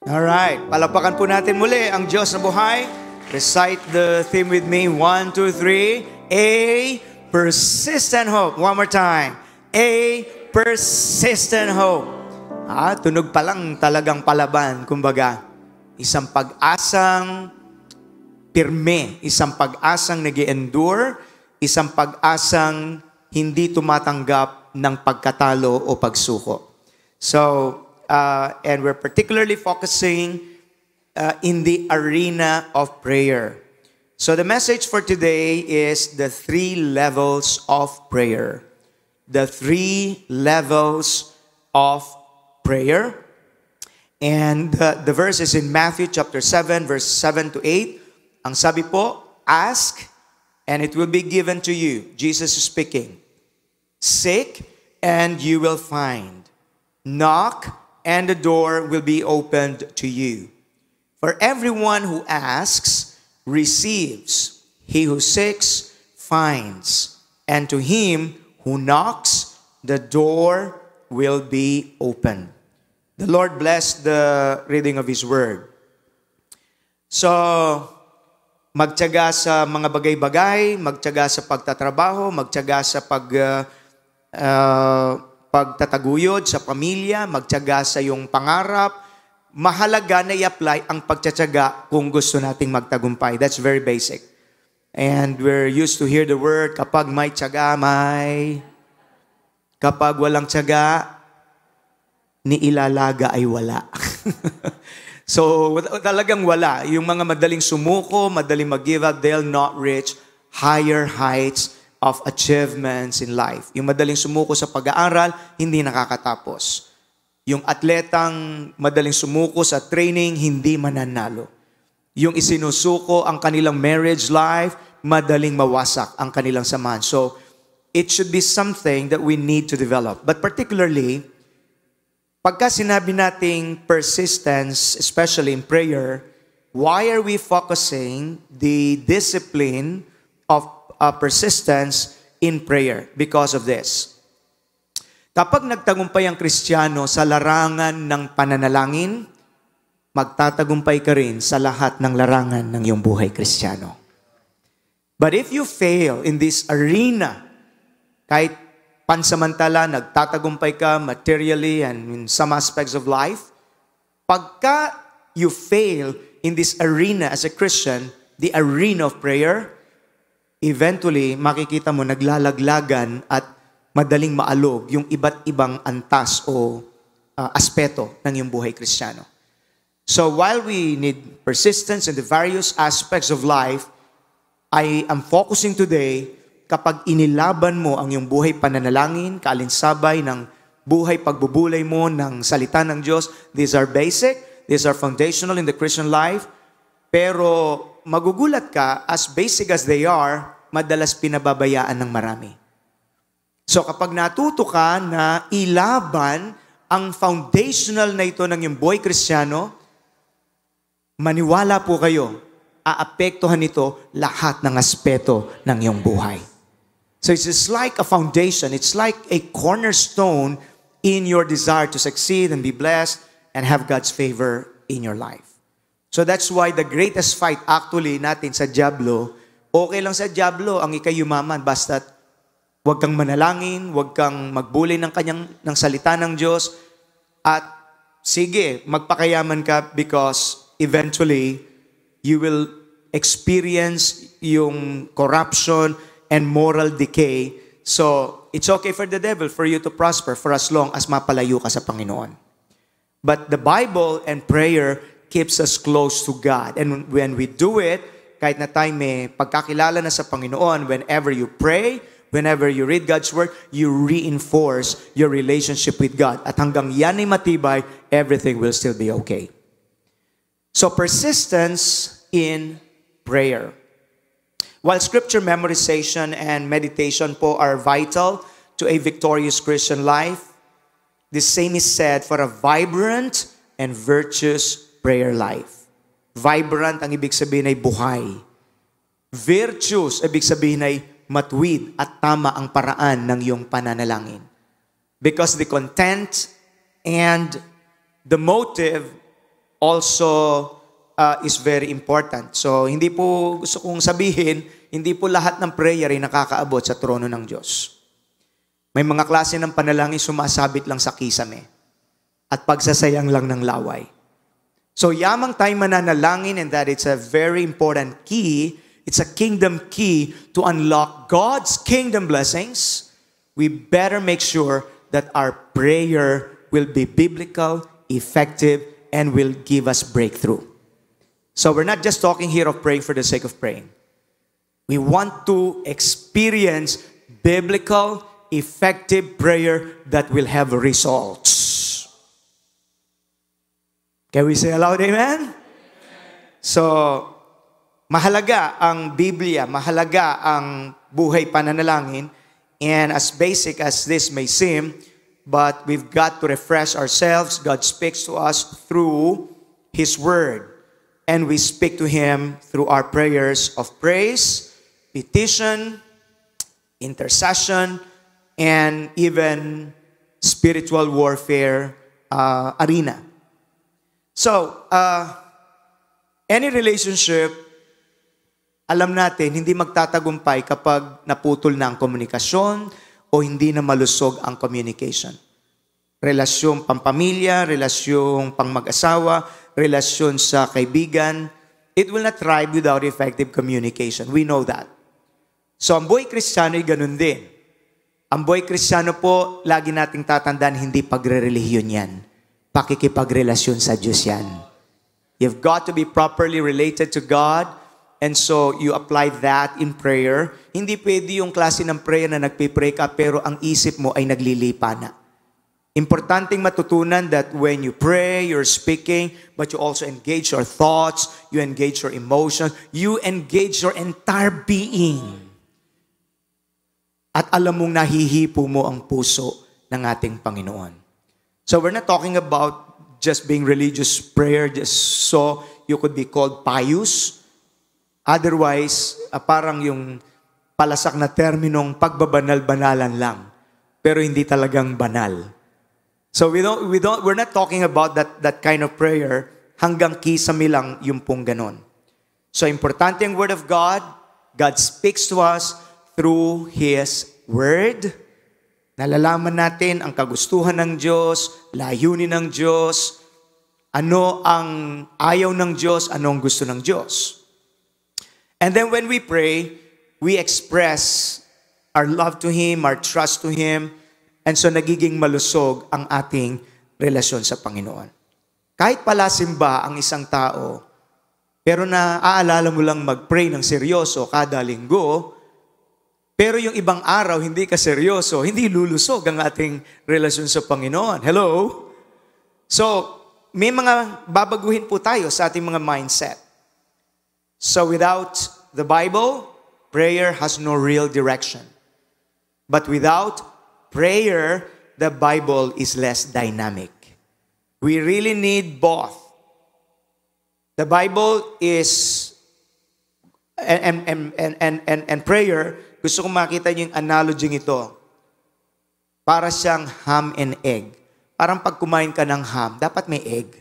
Alright, palapakan po natin muli ang Diyos na buhay. Recite the theme with me. 1, 2, 3. A persistent hope. One more time. A persistent hope. Tunog pa lang talagang palaban. Kumbaga, isang pag-asang pirme, isang pag-asang nag-endure, isang pag-asang hindi tumatanggap ng pagkatalo o pagsuko. So, and we're particularly focusing in the arena of prayer. So the message for today is the 3 levels of prayer. The 3 levels of prayer. And the verse is in Matthew chapter 7, verse 7 to 8. Ang sabi po, ask and it will be given to you. Jesus is speaking. Seek and you will find. Knock and the door will be opened to you. For everyone who asks, receives. He who seeks, finds. And to him who knocks, the door will be opened. The Lord bless the reading of His Word. So, magtiyaga sa mga bagay-bagay, magtiyaga sa pagtatrabaho, magtiyaga sa pagtataguyod sa pamilya, magtiyaga sa iyong pangarap. Mahalaga na i-apply ang pagtitiyaga kung gusto nating magtagumpay. That's very basic. And we're used to hear the word, kapag may tiyaga, may. Kapag walang tiyaga, ni ilalaga ay wala. So, talagang wala. Yung mga madaling sumuko, madaling mag-give up, they'll not reach higher heights of achievements in life. Yung madaling sumuko sa pag-aaral, hindi nakakatapos. Yung atletang madaling sumuko sa training, hindi mananalo. Yung isinusuko ang kanilang marriage life, madaling mawasak ang kanilang samahan. So, it should be something that we need to develop. But particularly, pagka sinabi nating persistence, especially in prayer, why are we focusing the discipline of persistence in prayer? Because of this. Kapag nagtagumpay ang Kristiyano sa larangan ng pananalangin, magtatagumpay ka rin sa lahat ng larangan ng iyong buhay Kristiyano. But if you fail in this arena, kahit pansamantala, nagtatagumpay ka materially and in some aspects of life, pagka you fail in this arena as a Christian, the arena of prayer, eventually, makikita mo naglalaglagan at madaling maalog yung iba't ibang antas o aspeto ng iyong buhay Kristiyano. So while we need persistence in the various aspects of life, I am focusing today kapag inilaban mo ang iyong buhay pananalangin, kaalinsabay ng buhay pagbubulay mo ng salita ng Diyos, these are basic, these are foundational in the Christian life, pero magugulat ka, as basic as they are, madalas pinababayaan ng marami. So kapag natuto ka na ilaban ang foundational na ito ng iyong buhay Kristiyano, maniwala po kayo, aapektuhan nito lahat ng aspeto ng iyong buhay. So it's just like a foundation. It's like a cornerstone in your desire to succeed and be blessed and have God's favor in your life. So that's why the greatest fight actually natin sa dyablo, okay lang sa dyablo ang ikay yumaman, basta huwag kang manalangin, huwag kang magbulay ng salita ng Diyos, at sige, magpakayaman ka because eventually you will experience yung corruption and moral decay. So, it's okay for the devil for you to prosper for as long as mapalayo ka sa Panginoon. But the Bible and prayer keeps us close to God. And when we do it, kahit na tayo may pagkakilala na sa Panginoon, whenever you pray, whenever you read God's Word, you reinforce your relationship with God. At hanggang yan ay matibay, everything will still be okay. So, persistence in prayer. While scripture memorization and meditation po are vital to a victorious Christian life, the same is said for a vibrant and virtuous prayer life. Vibrant ang ibig sabihin ay buhay. Virtuous, ibig sabihin ay matuwid at tama ang paraan ng iyong pananalangin. Because the content and the motive also is very important. So, hindi po gusto kong sabihin, hindi po lahat ng prayer ay nakakaabot sa trono ng Diyos. May mga klase ng panalangin sumasabit lang sa kisame at pagsasayang lang ng laway. So, yamang tayo mananalangin, and that it's a very important key. It's a kingdom key to unlock God's kingdom blessings. We better make sure that our prayer will be biblical, effective, and will give us breakthrough. So we're not just talking here of praying for the sake of praying. We want to experience biblical, effective prayer that will have results. Can we say aloud, amen? So, mahalaga ang Biblia, mahalaga ang buhay pananalangin, and as basic as this may seem, but we've got to refresh ourselves. God speaks to us through His Word. And we speak to Him through our prayers of praise, petition, intercession, and even spiritual warfare arena. So, any relationship, alam natin, hindi magtatagumpay kapag naputol na ang komunikasyon o hindi na malusog ang communication. Relasyong pampamilya, relasyong pangmag-asawa, relasyon sa kaibigan, it will not thrive without effective communication. We know that. So, ang buhay Kristiyano ay ganun din. Ang buhay Kristiyano po, lagi nating tatandaan, hindi pagre-relihiyon yan. Pakikipagrelasyon sa Diyos yan. You've got to be properly related to God, and so you apply that in prayer. Hindi pwede yung klase ng prayer na nagpipray ka, pero ang isip mo ay naglilipa na. Importanteng matutunan that when you pray, you're speaking, but you also engage your thoughts, you engage your emotions, you engage your entire being. At alam mong nahihipo mo ang puso ng ating Panginoon. So we're not talking about just being religious prayer, just so you could be called pious. Otherwise, parang yung palasak na terminong pagbabanal-banalan lang, pero hindi talagang banal. So we're not talking about that kind of prayer, hanggang kisame lang yung pong ganon. So importante ang Word of God. God speaks to us through His Word. Nalalaman natin ang kagustuhan ng Diyos, layunin ng Diyos, ano ang ayaw ng Diyos, ano ang gusto ng Diyos. And then when we pray, we express our love to Him, our trust to Him, and so nagiging malusog ang ating relasyon sa Panginoon. Kahit pala simba ang isang tao, pero naaalala mo lang mag-pray ng seryoso kada linggo, pero yung ibang araw hindi ka seryoso, hindi lulusog ang ating relasyon sa Panginoon. Hello? So, may mga babaguhin po tayo sa ating mga mindset. So without the Bible, prayer has no real direction. But without prayer, the Bible is less dynamic. We really need both. The Bible is, and prayer, gusto kong makita niyo yung analogy ito. Para siyang ham and egg. Parang pag kumain ka ng ham, dapat may egg.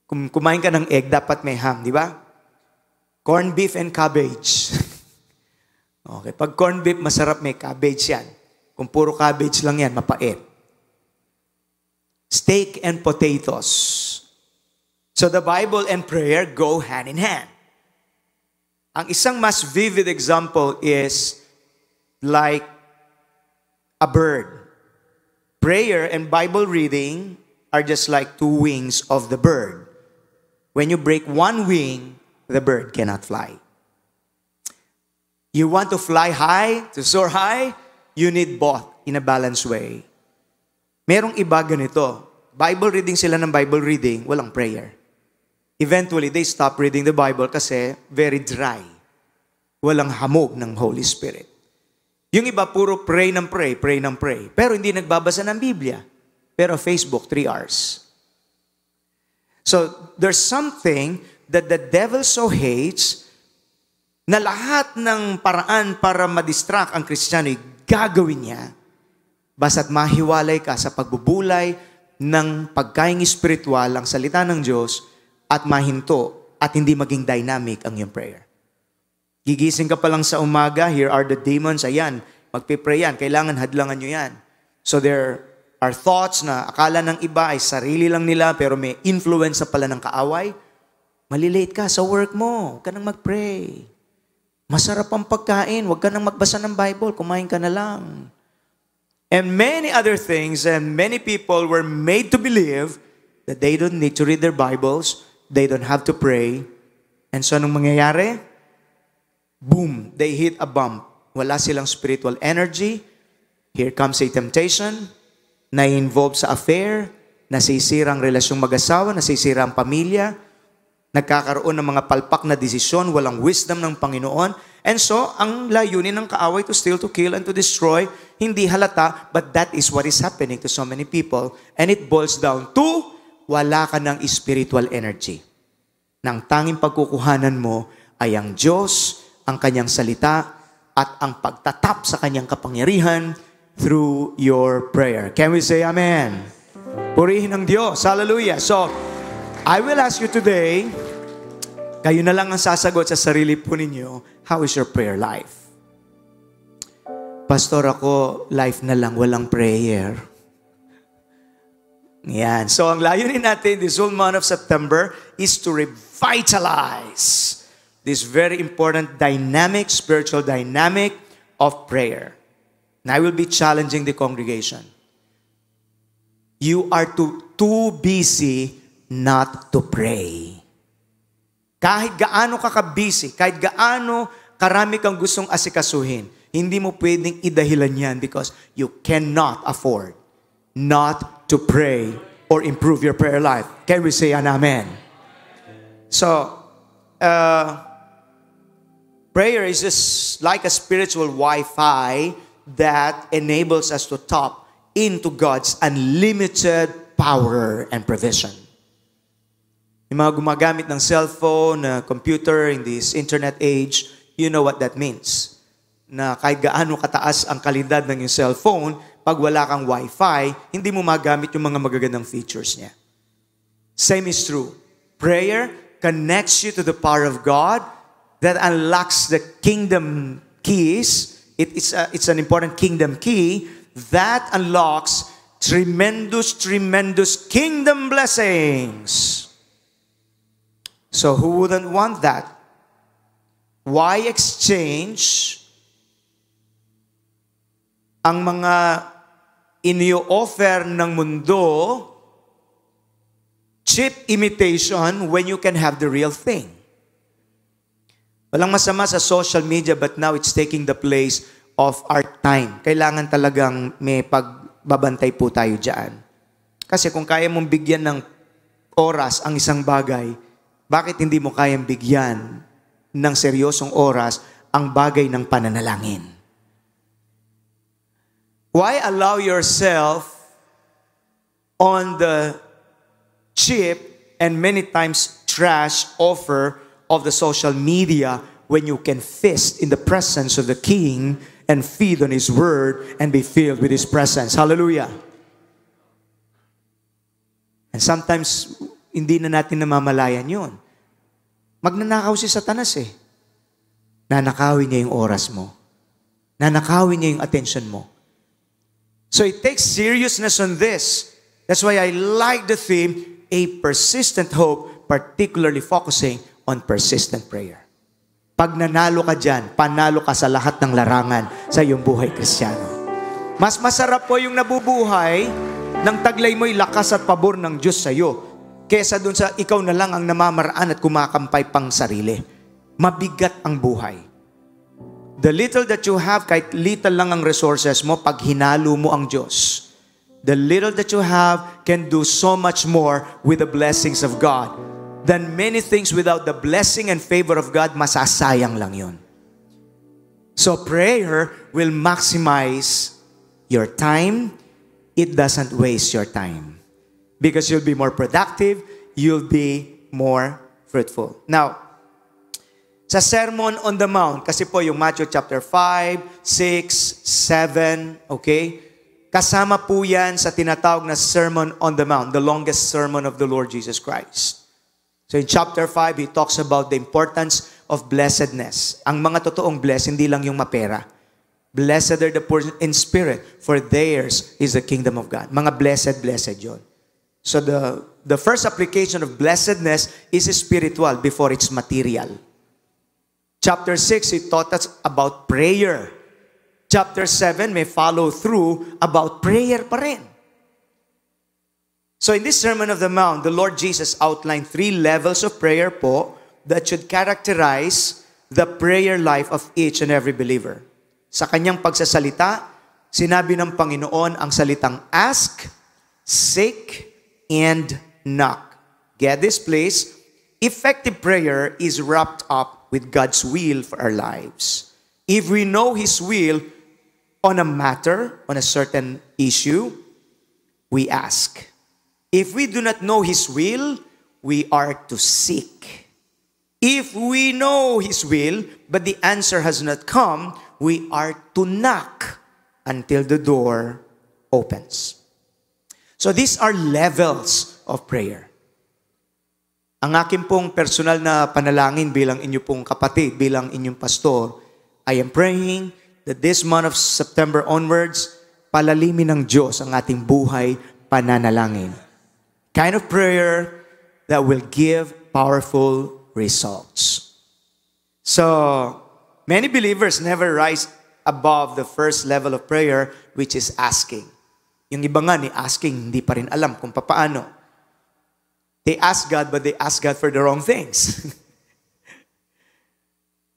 Kung kumain ka ng egg, dapat may ham, di ba? Corned beef and cabbage. Okay, pag corned beef, masarap, may cabbage yan. Kung puro cabbage lang yan, mapait. Steak and potatoes. So the Bible and prayer go hand in hand. Ang isang mas vivid example is like a bird. Prayer and Bible reading are just like two wings of the bird. When you break one wing, the bird cannot fly. You want to fly high, to soar high, you need both in a balanced way. Merong iba ganito. Bible reading sila ng Bible reading, walang prayer. Eventually, they stop reading the Bible kasi very dry. Walang hamog ng Holy Spirit. Yung iba, puro pray ng pray, pray ng pray. Pero hindi nagbabasa ng Biblia. Pero Facebook, 3 hours. So, there's something that the devil so hates na lahat ng paraan para madistract ang Kristiyano ay gagawin niya basta't mahiwalay ka sa pagbubulay ng pagkaing espiritual ang salita ng Diyos at mahinto at hindi maging dynamic ang iyong prayer. Gigising ka pa lang sa umaga, here are the demons, ayan, magpipray yan, kailangan hadlangan nyo yan. So there are thoughts na akala ng iba ay sarili lang nila pero may influence na pala ng kaaway. Malilate ka sa work mo, huwag ka nang mag-pray. Masarap ang pagkain, huwag ka nang magbasa ng Bible, kumain ka na lang. And many other things, and many people were made to believe that they don't need to read their Bibles, they don't have to pray. And so anong mangyayari? Boom, they hit a bump. Wala silang spiritual energy. Here comes a temptation na involved sa affair, nasisira ang relasyong mag-asawa, nasisira ang pamilya, nagkakaroon ng mga palpak na desisyon, walang wisdom ng Panginoon. And so, ang layunin ng kaaway to steal, to kill, and to destroy, hindi halata, but that is what is happening to so many people. And it boils down to, wala ka ng spiritual energy. Nang tanging pagkukuhanan mo ay ang Diyos, ang kanyang salita, at ang pagtatap sa kanyang kapangyarihan through your prayer. Can we say amen? Purihin ang Diyos. Hallelujah. So, I will ask you today, kayo na lang ang sasagot sa sarili po ninyo, how is your prayer life? Pastor, ako, life na lang, walang prayer. Yan. So, ang layunin natin this whole month of September is to revitalize this very important dynamic, spiritual dynamic of prayer. And I will be challenging the congregation. You are too busy not to pray. Kahit gaano ka ka-busy, kahit gaano karami kang gustong asikasuhin, hindi mo pwedeng idahilan yan because you cannot afford not to pray or improve your prayer life. Can we say an amen? So, prayer is just like a spiritual Wi-Fi that enables us to tap into God's unlimited power and provision. Yung mga gumagamit ng cellphone, computer in this internet age, you know what that means. Na kahit gaano kataas ang kalidad ng yung cellphone, pag wala kang Wi-Fi, hindi mo magamit yung mga magagandang features niya. Same is true. Prayer connects you to the power of God that unlocks the kingdom keys. It's an important kingdom key that unlocks tremendous kingdom blessings. So who wouldn't want that? Why exchange ang mga inio-offer ng mundo cheap imitation when you can have the real thing? Walang masama sa social media, but now it's taking the place of our time. Kailangan talagang may pagbabantay po tayo dyan. Kasi kung kaya mong bigyan ng oras ang isang bagay, bakit hindi mo kayang bigyan ng seryosong oras ang bagay ng pananalangin? Why allow yourself on the cheap and many times trash offer of the social media when you can feast in the presence of the King and feed on His Word and be filled with His presence? Hallelujah. And sometimes, hindi na natin namamalayan yun. Magnanakaw si Satanas eh. Nanakawin niya yung oras mo. Nanakawin niya yung attention mo. So it takes seriousness on this. That's why I like the theme, a persistent hope, particularly focusing on persistent prayer. Pag nanalo ka dyan, panalo ka sa lahat ng larangan sa iyong buhay Kristiyano. Mas masarap po yung nabubuhay nang taglay mo'y lakas at pabor ng Diyos sa iyo, kesa dun sa ikaw na lang ang namamaraan at kumakampay pang sarili. Mabigat ang buhay. The little that you have, kahit little lang ang resources mo, pag hinalo mo ang Diyos, the little that you have can do so much more with the blessings of God than many things without the blessing and favor of God. Masasayang lang yun. So prayer will maximize your time. It doesn't waste your time. Because you'll be more productive, you'll be more fruitful. Now, sa Sermon on the Mount, kasi po yung Matthew chapter 5, 6, 7, okay? Kasama po yan sa tinatawag na Sermon on the Mount, the longest sermon of the Lord Jesus Christ. So in chapter 5, he talks about the importance of blessedness. Ang mga totoong blessed, hindi lang yung mapera. Blessed are the poor in spirit, for theirs is the kingdom of God. Mga blessed yon. So the first application of blessedness is spiritual before it's material. Chapter 6, he taught us about prayer. Chapter 7 may follow through about prayer pa rin. So in this Sermon of the Mount, the Lord Jesus outlined 3 levels of prayer po that should characterize the prayer life of each and every believer. Sa kanyang pagsasalita, sinabi ng Panginoon ang salitang ask, seek, and knock. Get this, please? Effective prayer is wrapped up with God's will for our lives. If we know His will on a matter, on a certain issue, we ask. If we do not know His will, we are to seek. If we know His will, but the answer has not come, we are to knock until the door opens. So these are levels of prayer. Ang akin pong personal na panalangin bilang inyo pong kapatid, bilang inyong pastor, I am praying that this month of September onwards, palalimin ng Diyos ang ating buhay pananalangin. Kind of prayer that will give powerful results. So, many believers never rise above the first level of prayer, which is asking. Yung iba nga ni asking, hindi pa rin alam kung paano. They ask God, but they ask God for the wrong things.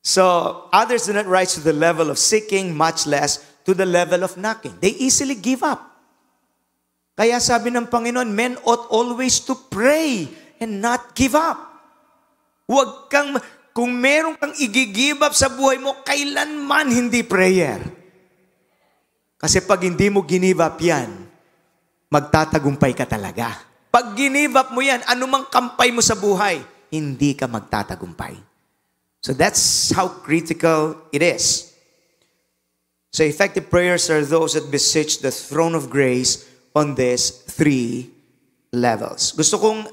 So, others do not rise to the level of seeking, much less to the level of knocking. They easily give up. Kaya sabi ng Panginoon, men ought always to pray and not give up. Kung meron kang i-give up sa buhay mo, kailanman hindi prayer. Kasi pag hindi mo give up yan, magtatagumpay ka talaga. Pag give up mo yan, anumang kampay mo sa buhay, hindi ka magtatagumpay. So that's how critical it is. So effective prayers are those that beseech the throne of grace on these 3 levels. Gusto kong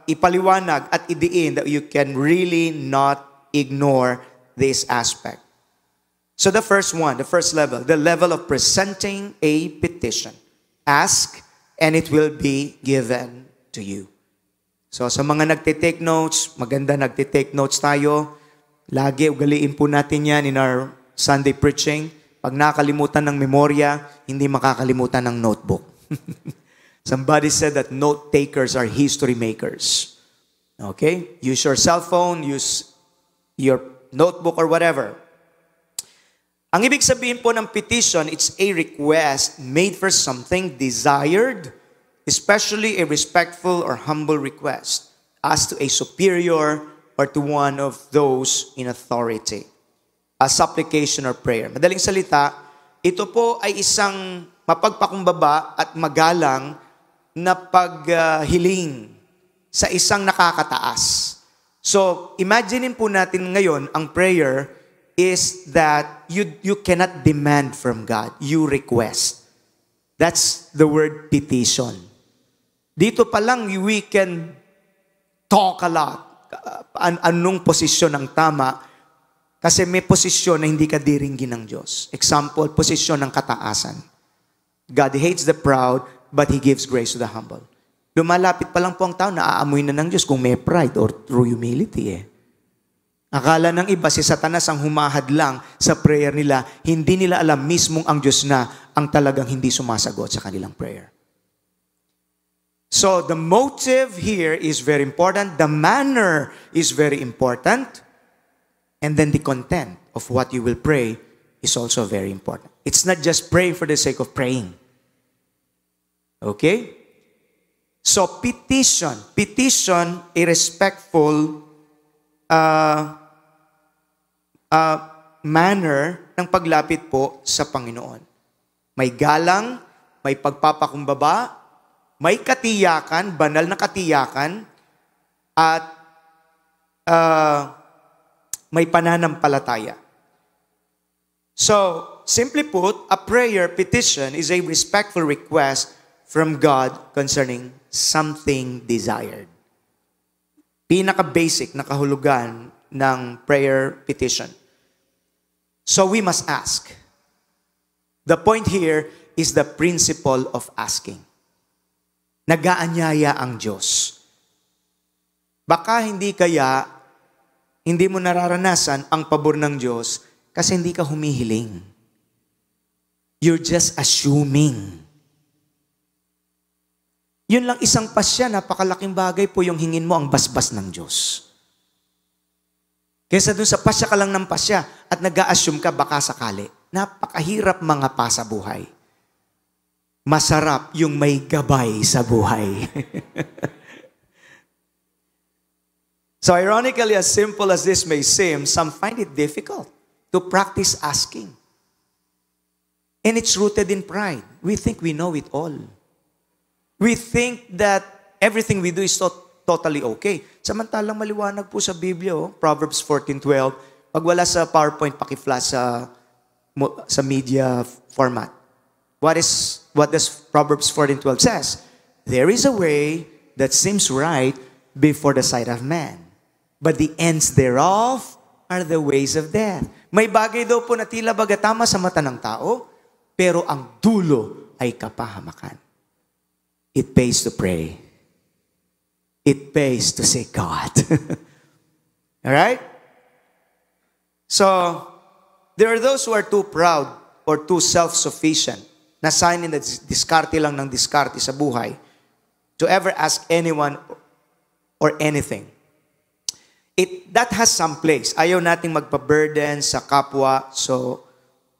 ipaliwanag at idiin that you can really not ignore this aspect. So the first one, the first level, the level of presenting a petition. Ask and it will be given to you. So sa mga nagtitake notes, maganda nagtitake notes tayo. Lagi ugaliin po natin yan in our Sunday preaching. Pag nakalimutan ng memorya, hindi makakalimutan ng notebook. Somebody said that note takers are history makers. Okay? Use your cell phone, use your notebook or whatever. Ang ibig sabihin po ng petition, it's a request made for something desired, especially a respectful or humble request, as to a superior or to one of those in authority. A supplication or prayer. Madaling salita, ito po ay isang mapagpakumbaba at magalang na paghiling sa isang nakakataas. So, imaginein po natin ngayon, ang prayer is that you cannot demand from God. You request. That's the word petition. Dito pa lang, we can talk a lot. Anong posisyon ang tama? Kasi may posisyon na hindi ka diringgin ng Diyos. Example, posisyon ng kataasan. God hates the proud, but He gives grace to the humble. Lumalapit pa lang po ang tao, naaamoy na ng Diyos kung may pride or true humility eh. Akala ng iba, si Satanas ang humahad lang sa prayer nila. Hindi nila alam mismong ang Diyos na ang talagang hindi sumasagot sa kanilang prayer. So, the motive here is very important. The manner is very important. And then the content of what you will pray is also very important. It's not just praying for the sake of praying. Okay? So, petition. Petition, a respectful manner ng paglapit po sa Panginoon. May galang, may pagpapakumbaba, may katiyakan, banal na katiyakan, at may pananampalataya. So, simply put, a prayer petition is a respectful request from God concerning something desired. Pinaka-basic na kahulugan ng prayer petition. So we must ask. The point here is the principle of asking. Nag-aanyaya ang Diyos. Baka hindi mo nararanasan ang pabor ng Diyos kasi hindi ka humihiling. You're just assuming. Yun lang isang pasya, napakalaking bagay po yung hingin mo ang basbas ng Diyos. Kesa dun sa pasya ka lang ng pasya at nag-a-assume ka baka sakali. Napakahirap mga pa sa buhay. Masarap yung may gabay sa buhay. So ironically, as simple as this may seem, some find it difficult to practice asking. And it's rooted in pride. We think we know it all. We think that everything we do is totally okay. Samantalang maliwanag po sa Biblia, Proverbs 14:12. Pag wala sa PowerPoint, paki-flash sa media format. What does Proverbs 14:12 says? There is a way that seems right before the sight of man, but the ends thereof are the ways of death. May bagay daw po na tila bagatama sa mata ng tao, pero ang dulo ay kapahamakan. It pays to pray. It pays to seek God. Alright? So, there are those who are too proud or too self-sufficient na sign na diskarte lang ng diskarte sa buhay to ever ask anyone or anything. That has some place. Ayaw nating magpa-burden sa kapwa, so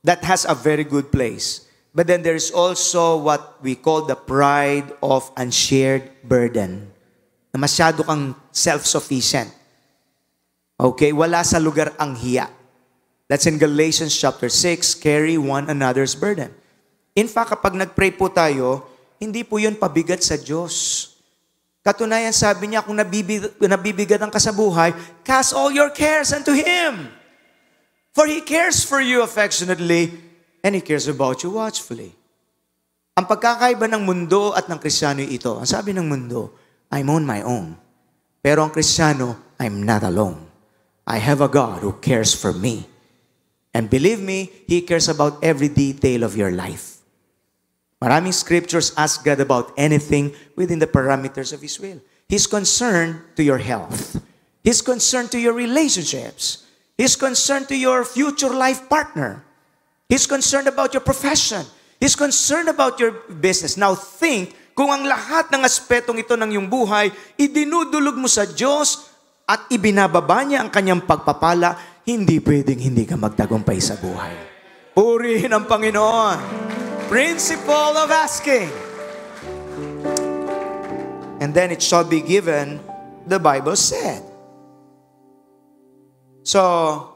that has a very good place. But then there's also what we call the pride of unshared burden. Na masyado kang self-sufficient. Okay? Wala sa lugar ang hiya. That's in Galatians chapter 6, carry one another's burden. In fact, kapag nag-pray po tayo, hindi po yun pabigat sa Diyos. Katunayan, sabi niya, kung nabibigatan ka sa buhay, cast all your cares unto Him. For He cares for you affectionately, and He cares about you watchfully. Ang pagkakaiba ng mundo at ng Kristiyano ito, ang sabi ng mundo, I'm on my own. Pero ang Kristiyano, I'm not alone. I have a God who cares for me. And believe me, He cares about every detail of your life. Maraming scriptures ask God about anything within the parameters of His will. He's concerned to your health. He's concerned to your relationships. He's concerned to your future life partner. He's concerned about your profession. He's concerned about your business. Now think, kung ang lahat ng aspetong ito ng iyong buhay, idinudulog mo sa Diyos at ibinababa niya ang kanyang pagpapala, hindi pwedeng hindi ka magtagumpay sa buhay. Purihin ang Panginoon. Principle of asking. And then it shall be given, the Bible said. So,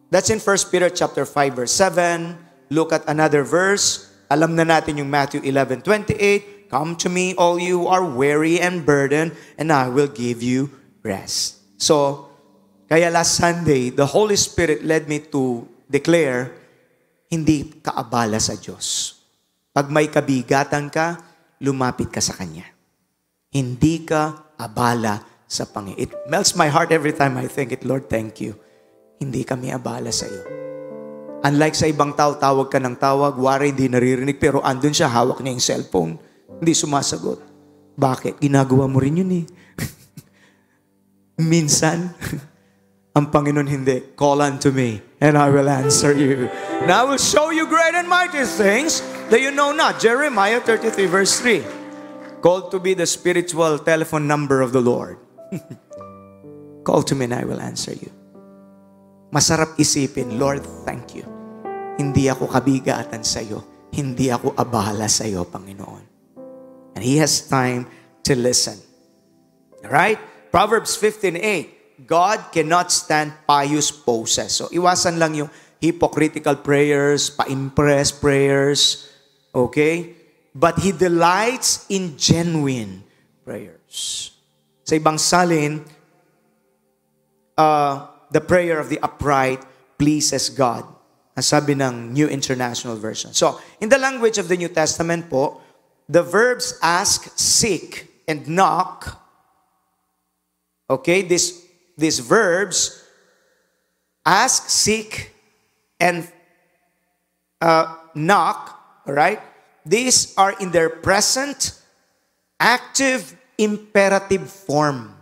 that's in 1 Peter chapter 5 verse 7. Look at another verse. Alam na natin yung Matthew 11:28. Come to me, all you who are weary and burdened, and I will give you rest. So, kaya last Sunday, the Holy Spirit led me to declare, hindi ka abala sa Diyos. Pag may kabigatan ka, lumapit ka sa Kanya. Hindi ka abala sa Panginoon. It melts my heart every time I think it, Lord, thank you. Hindi kami abala sa iyo. Unlike sa ibang tao, tawag ka ng tawag, wari hindi naririnig, pero andun siya, hawak niya yung cellphone. Hindi sumasagot. Bakit? Ginagawa mo rin yun eh. Minsan, ang Panginoon hindi. Call unto me, and I will answer you. And I will show you great and mighty things that you know not. Jeremiah 33 verse 3. Called to be the spiritual telephone number of the Lord. Call to me and I will answer you. Masarap isipin, Lord, thank you. Hindi ako kabigatan sa iyo. Hindi ako abala sa iyo, Panginoon. And He has time to listen. Alright? Proverbs 15:8. God cannot stand pious poses. So, iwasan lang yung hypocritical prayers, pa-impress prayers. Okay? But He delights in genuine prayers. Sa ibang salin, the prayer of the upright pleases God. Ang sabi ng New International Version. So, in the language of the New Testament po, the verbs ask, seek, and knock, okay, these verbs, ask, seek, and knock, all right, these are in their present active imperative form.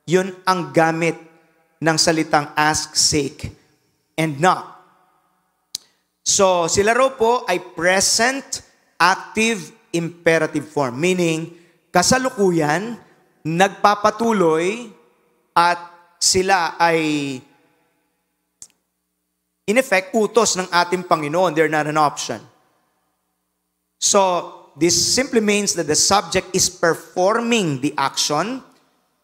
Yun ang gamit ng salitang ask, seek, and knock. So, sila raw po ay present active imperative form. Meaning, kasalukuyan, nagpapatuloy, at sila ay in effect, utos ng ating Panginoon. They're not an option. So, this simply means that the subject is performing the action,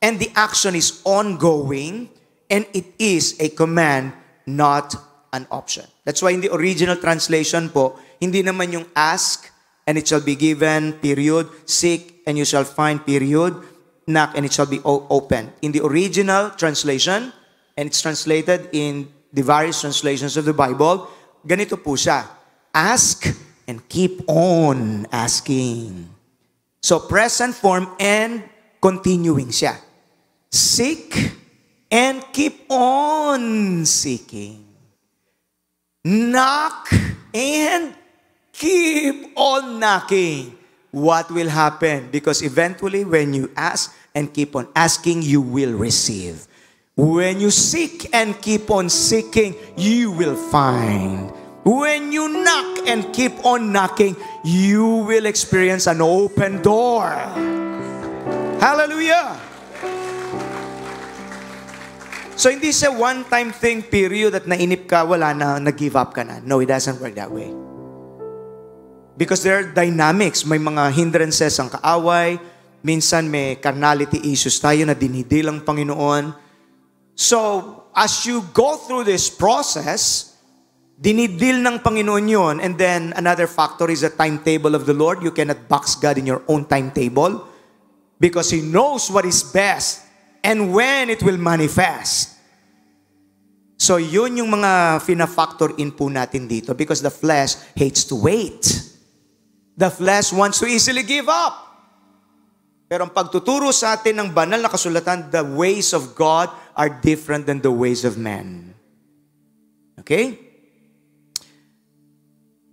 and the action is ongoing, and it is a command, not an option. That's why in the original translation po, hindi naman yung ask, and it shall be given, period, seek, and you shall find, period, knock, and it shall be opened. In the original translation, and it's translated in the various translations of the Bible, ganito po siya. Ask and keep on asking. So, present form and continuing siya. Seek and keep on seeking. Knock and keep on knocking. What will happen? Because eventually when you ask and keep on asking, you will receive. When you seek and keep on seeking, you will find. When you knock and keep on knocking, you will experience an open door. Hallelujah! So hindi siya one-time thing, period, at nainip ka, wala na, nag-give up ka na. No, it doesn't work that way. Because there are dynamics. May mga hindrances ang kaaway. Minsan may carnality issues tayo na dinidilang Panginoon. So, as you go through this process, dinidil ng Panginoon yun. And then, another factor is the timetable of the Lord. You cannot box God in your own timetable because He knows what is best and when it will manifest. So, yun yung mga fina-factor in po natin dito because the flesh hates to wait. The flesh wants to easily give up. Pero ang pagtuturo sa atin ng banal na kasulatan, the ways of God are different than the ways of man. Okay?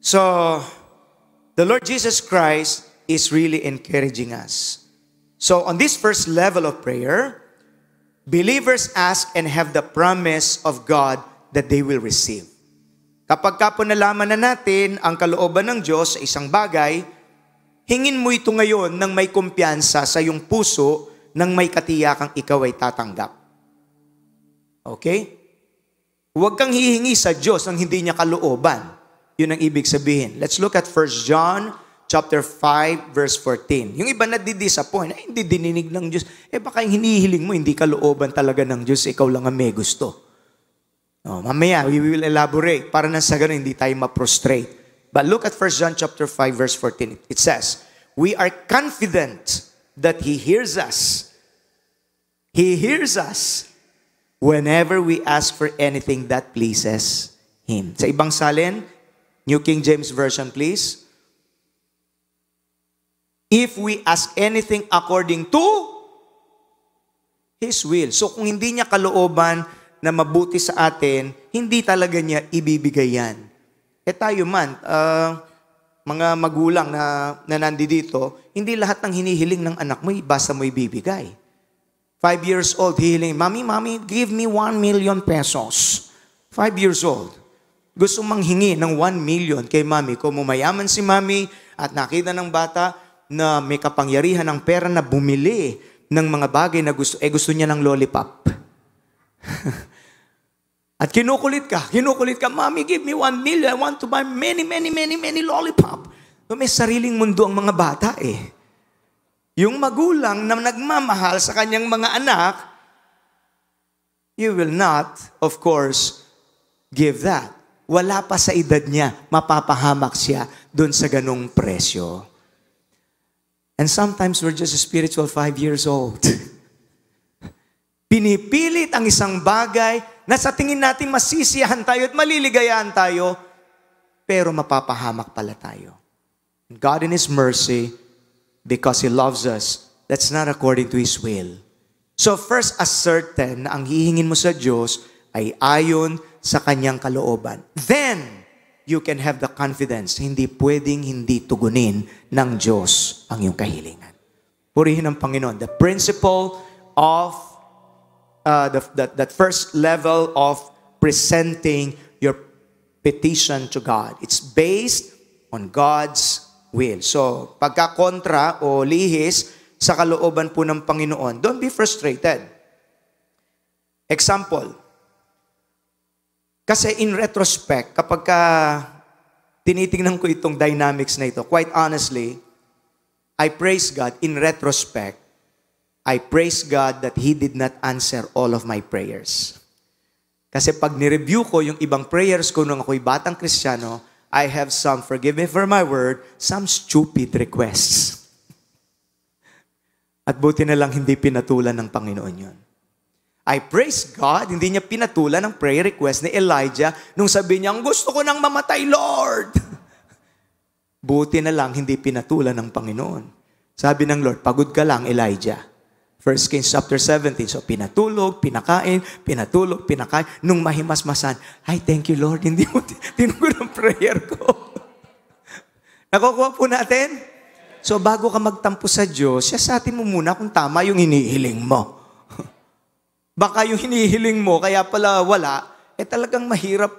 So, the Lord Jesus Christ is really encouraging us. So, on this first level of prayer, believers ask and have the promise of God that they will receive. Kapag po nalaman na natin ang kalooban ng Diyos sa isang bagay, hingin mo ito ngayon ng may kumpiyansa sa iyong puso nang may katiyakang ikaw ay tatanggap. Okay? Huwag kang hihingi sa Diyos ang hindi niya kalooban. Yun ang ibig sabihin. Let's look at 1 John chapter 5 verse 14. Yung iba nadidisappoint, hindi dininig ng Diyos. Baka yung hinihiling mo, hindi kalooban talaga ng Diyos, ikaw lang ang may gusto. Mamaya, we will elaborate para na sa ganun hindi tayo ma-prostrate. But look at 1 John chapter 5 verse 14. It says, we are confident that He hears us. He hears us whenever we ask for anything that pleases Him. Sa ibang salin, New King James Version please. If we ask anything according to His will. So kung hindi niya kalooban na mabuti sa atin, hindi talaga niya ibibigay yan. Tayo man, mga magulang na nandito, hindi lahat ng hinihiling ng anak mo, basta mo ibibigay. 5 years old, hihiling, Mommy, give me 1 million pesos. 5 years old. Gusto manghingi ng 1 million kay Mommy. Kung mayaman si Mommy at nakita ng bata na may kapangyarihan ng pera na bumili ng mga bagay na gusto niya ng lollipop. At kinukulit ka, Mommy, give me 1 million. I want to buy many lollipop. So, may sariling mundo ang mga bata eh. Yung magulang na nagmamahal sa kanyang mga anak, you will not, of course, give that. Wala pa sa edad niya, mapapahamak siya dun sa ganong presyo. And sometimes we're just a spiritual 5 years old. Pinipilit ang isang bagay na sa tingin natin masisiyahan tayo at maliligayahan tayo, pero mapapahamak pala tayo. God in His mercy because He loves us, that's not according to His will. So first, ascertain na ang hihingin mo sa Diyos ay ayon sa Kanyang kalooban. Then, you can have the confidence, hindi pwedeng hindi tugunin ng Diyos ang iyong kahilingan. Purihin ang Panginoon. The principle of that first level of presenting your petition to God. It's based on God's will. So, pagka-kontra o lihis sa kalooban po ng Panginoon, don't be frustrated. Example, kasi in retrospect, kapag tinitingnan ko itong dynamics na ito, quite honestly, I praise God in retrospect. I praise God that He did not answer all of my prayers. Kasi pag nireview ko yung ibang prayers ko nung ako'y batang Kristiyano, I have some, forgive me for my word, some stupid requests. At buti na lang hindi pinatulan ng Panginoon yun. I praise God, hindi niya pinatulan ang prayer request ni Elijah nung sabi niya, gusto ko nang mamatay, Lord. Buti na lang, hindi pinatulan ng Panginoon. Sabi ng Lord, pagod ka lang, Elijah. 1 Kings chapter 17. So, pinatulog, pinakain, pinatulog, pinakain. Nung mahimasmasan, ay, thank you, Lord, hindi mo tinugon ang prayer ko. Nakukuha po natin? So, bago ka magtampo sa Diyos, siyasatin mo muna kung tama yung hinihiling mo. Baka yung hinihiling mo, kaya pala wala, talagang mahirap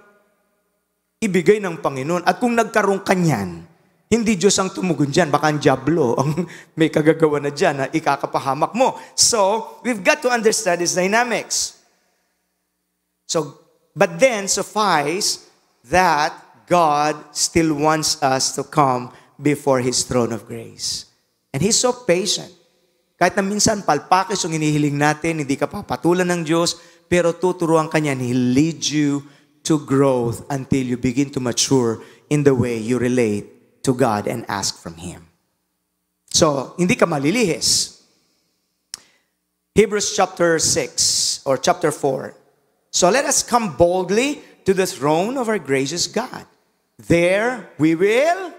ibigay ng Panginoon. At kung nagkaroon ka niyan, hindi Diyos ang tumugon dyan, baka ang diablo ang may kagagawa na dyan na ikakapahamak mo. So, we've got to understand these dynamics. So, but then suffice that God still wants us to come before His throne of grace. And He's so patient. Kahit na minsan palpakis yung hinihiling natin, hindi ka papatulan ng Diyos, pero tuturuan ka niya, and He'll lead you to growth until you begin to mature in the way you relate to God and ask from Him. So, hindi ka malilihis. Hebrews chapter 6 or chapter 4. So, let us come boldly to the throne of our gracious God. There we will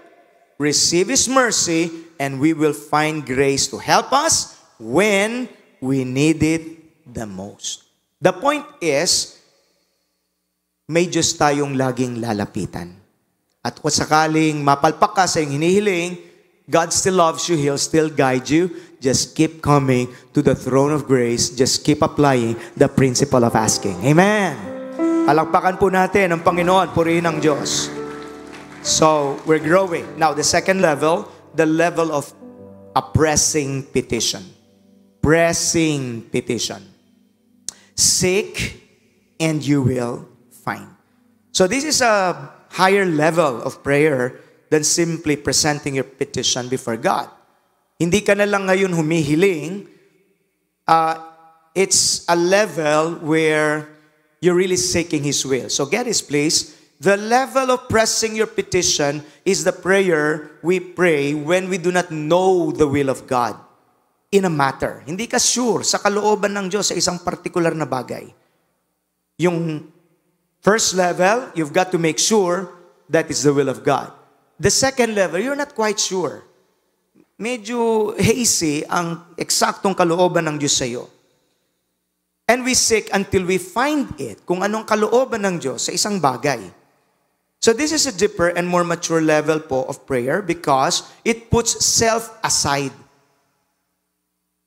receive His mercy, and we will find grace to help us when we need it the most. The point is, may Diyos tayong laging lalapitan. At kung sakaling mapalpak ka sa iyong hinihiling, God still loves you, He'll still guide you. Just keep coming to the throne of grace. Just keep applying the principle of asking. Amen. Palakpakan po natin ang Panginoon, purihin ang Diyos. So, we're growing. Now, the second level, the level of a pressing petition. Pressing petition. Seek and you will find. So, this is a higher level of prayer than simply presenting your petition before God. Hindi ka na lang ngayon humihiling. It's a level where you're really seeking His will. So, get this, please. The level of pressing your petition is the prayer we pray when we do not know the will of God in a matter. Hindi ka sure sa kalooban ng Diyos sa isang particular na bagay. Yung first level, you've got to make sure that is the will of God. The second level, you're not quite sure. Medyo hazy ang eksaktong kalooban ng Diyos sa iyo. And we seek until we find it, kung anong kalooban ng Diyos sa isang bagay. So this is a deeper and more mature level po of prayer because it puts self aside.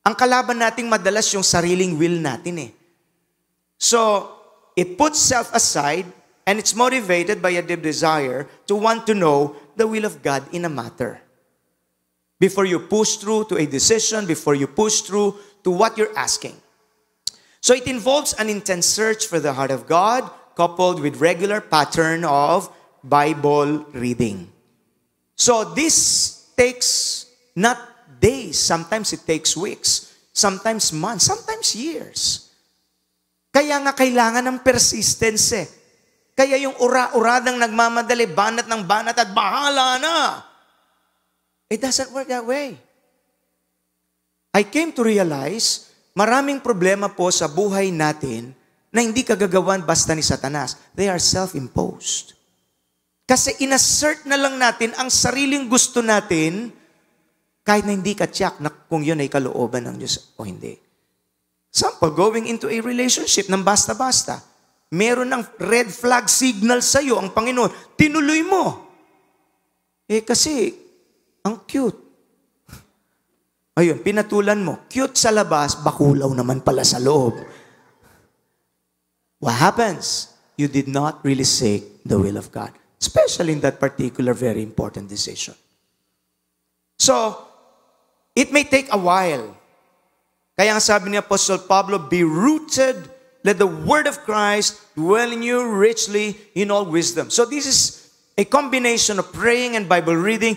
Ang kalaban nating madalas yung sariling will natin eh. So, it puts self aside and it's motivated by a deep desire to want to know the will of God in a matter. Before you push through to a decision, before you push through to what you're asking. So it involves an intense search for the heart of God coupled with regular pattern of Bible reading. So this takes not days, sometimes it takes weeks, sometimes months, sometimes years. Kaya nga kailangan ng persistence eh. Kaya yung ura-uradang nagmamadali, banat ng banat at bahala na. It doesn't work that way. I came to realize, maraming problema po sa buhay natin na hindi kagagawan basta ni Satanas. They are self-imposed. Kasi inassert na lang natin ang sariling gusto natin Kahit na hindi ka tiyak na kung yun ay kalooban ng Diyos o hindi. Sample, going into a relationship ng basta-basta. Meron ng red flag signal sa'yo ang Panginoon. Tinuloy mo. Kasi, ang cute. Ayun, pinatulan mo. Cute sa labas, bakulaw naman pala sa loob. What happens? You did not really seek the will of God. Especially in that particular very important decision. So, it may take a while. Kaya ang sabi ni Apostle Pablo, be rooted, let the word of Christ dwell in you richly in all wisdom. So this is a combination of praying and Bible reading,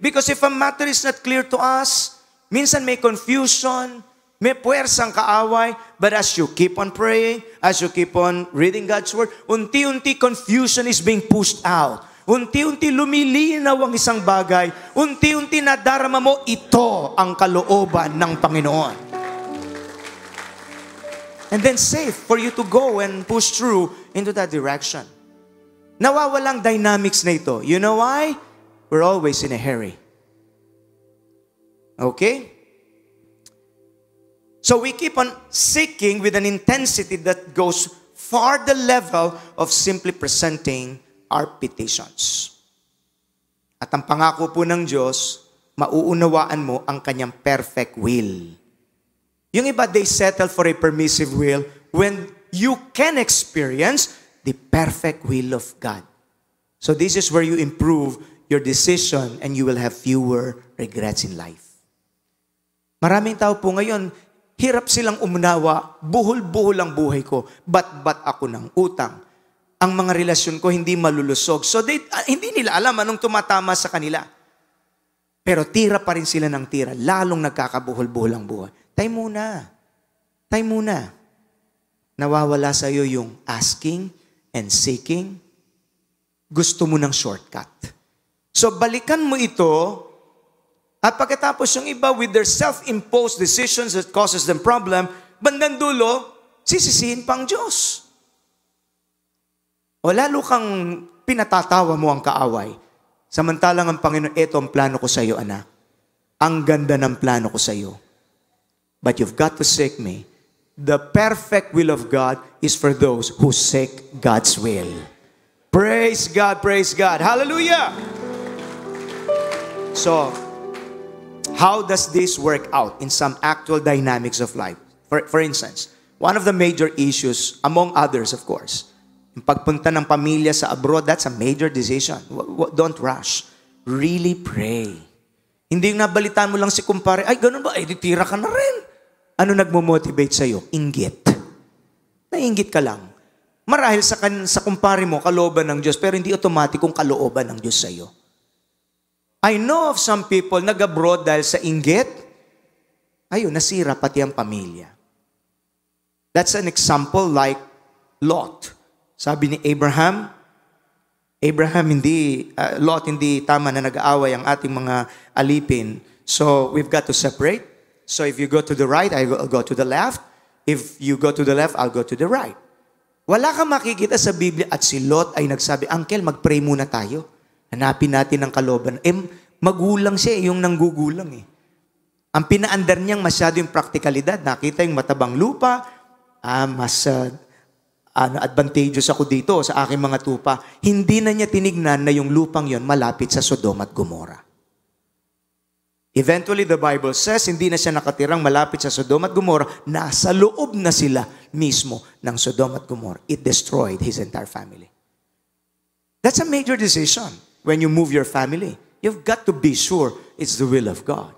because if a matter is not clear to us, minsan may confusion, may puwersang kaaway, but as you keep on praying, as you keep on reading God's word, unti-unti confusion is being pushed out. Unti-unti lumilinaw ang isang bagay. Unti-unti nadarama mo, ito ang kalooban ng Panginoon. And then safe for you to go and push through into that direction. Nawawalang dynamics na ito. You know why? We're always in a hurry. Okay? So we keep on seeking with an intensity that goes far the level of simply presenting our petitions. At ang pangako po ng Diyos, mauunawaan mo ang kanyang perfect will. Yung iba, they settle for a permissive will when you can experience the perfect will of God. So this is where you improve your decision and you will have fewer regrets in life. Maraming tao po ngayon, hirap silang umunawa, buhol-buhol ang buhay ko, bat-bat ako ng utang. Ang mga relasyon ko hindi malulusog. So hindi nila alam anong tumatama sa kanila. Pero tira pa rin sila ng tira, lalong nagkakabuhol-buhol ang buhay. Tayo muna. Nawawala sa iyo yung asking and seeking. Gusto mo ng shortcut. So balikan mo ito, at pagkatapos yung iba with their self-imposed decisions that causes them problem, bandang dulo, sisisihin pang Diyos. O lalo kang pinatatawa mo ang kaaway. Samantalang ang Panginoon, ito ang plano ko sa iyo, anak. Ang ganda ng plano ko sa iyo. But you've got to seek me. The perfect will of God is for those who seek God's will. Praise God, praise God. Hallelujah! So, how does this work out in some actual dynamics of life? For instance, one of the major issues, among others of course, yung pagpunta ng pamilya sa abroad, that's a major decision. Don't rush. Really pray. Hindi yung nabalitaan mo lang si kumpare, ay ganun ba? Ay, tira ka na rin. Ano nagmo-motivate sa'yo? Inggit. Nainggit ka lang. Marahil sa kumpare mo, kalooban ng Diyos, pero hindi automatikong kalooban ng Diyos sa'yo. I know of some people nag-abroad dahil sa inggit, ayun, nasira pati ang pamilya. That's an example like Lot. Sabi ni Abraham, Lot, hindi tama na nag-aaway ang ating mga alipin. So, we've got to separate. So, if you go to the right, I'll go to the left. If you go to the left, I'll go to the right. Wala kang makikita sa Biblia at si Lot ay nagsabi, Uncle, mag-pray muna tayo. Hanapin natin ang kalooban. Magulang siya, yung nanggugulang eh. Ang pinaandar niyang masyado yung praktikalidad. Nakita yung matabang lupa, mas advantageous ako dito sa aking mga tupa. Hindi na niya tinignan na yung lupang yon malapit sa Sodom at Gomorrah. Eventually, the Bible says, hindi na siya nakatirang malapit sa Sodom at Gomorrah, nasa loob na sila mismo ng Sodom at Gomorrah. It destroyed his entire family. That's a major decision when you move your family. You've got to be sure it's the will of God.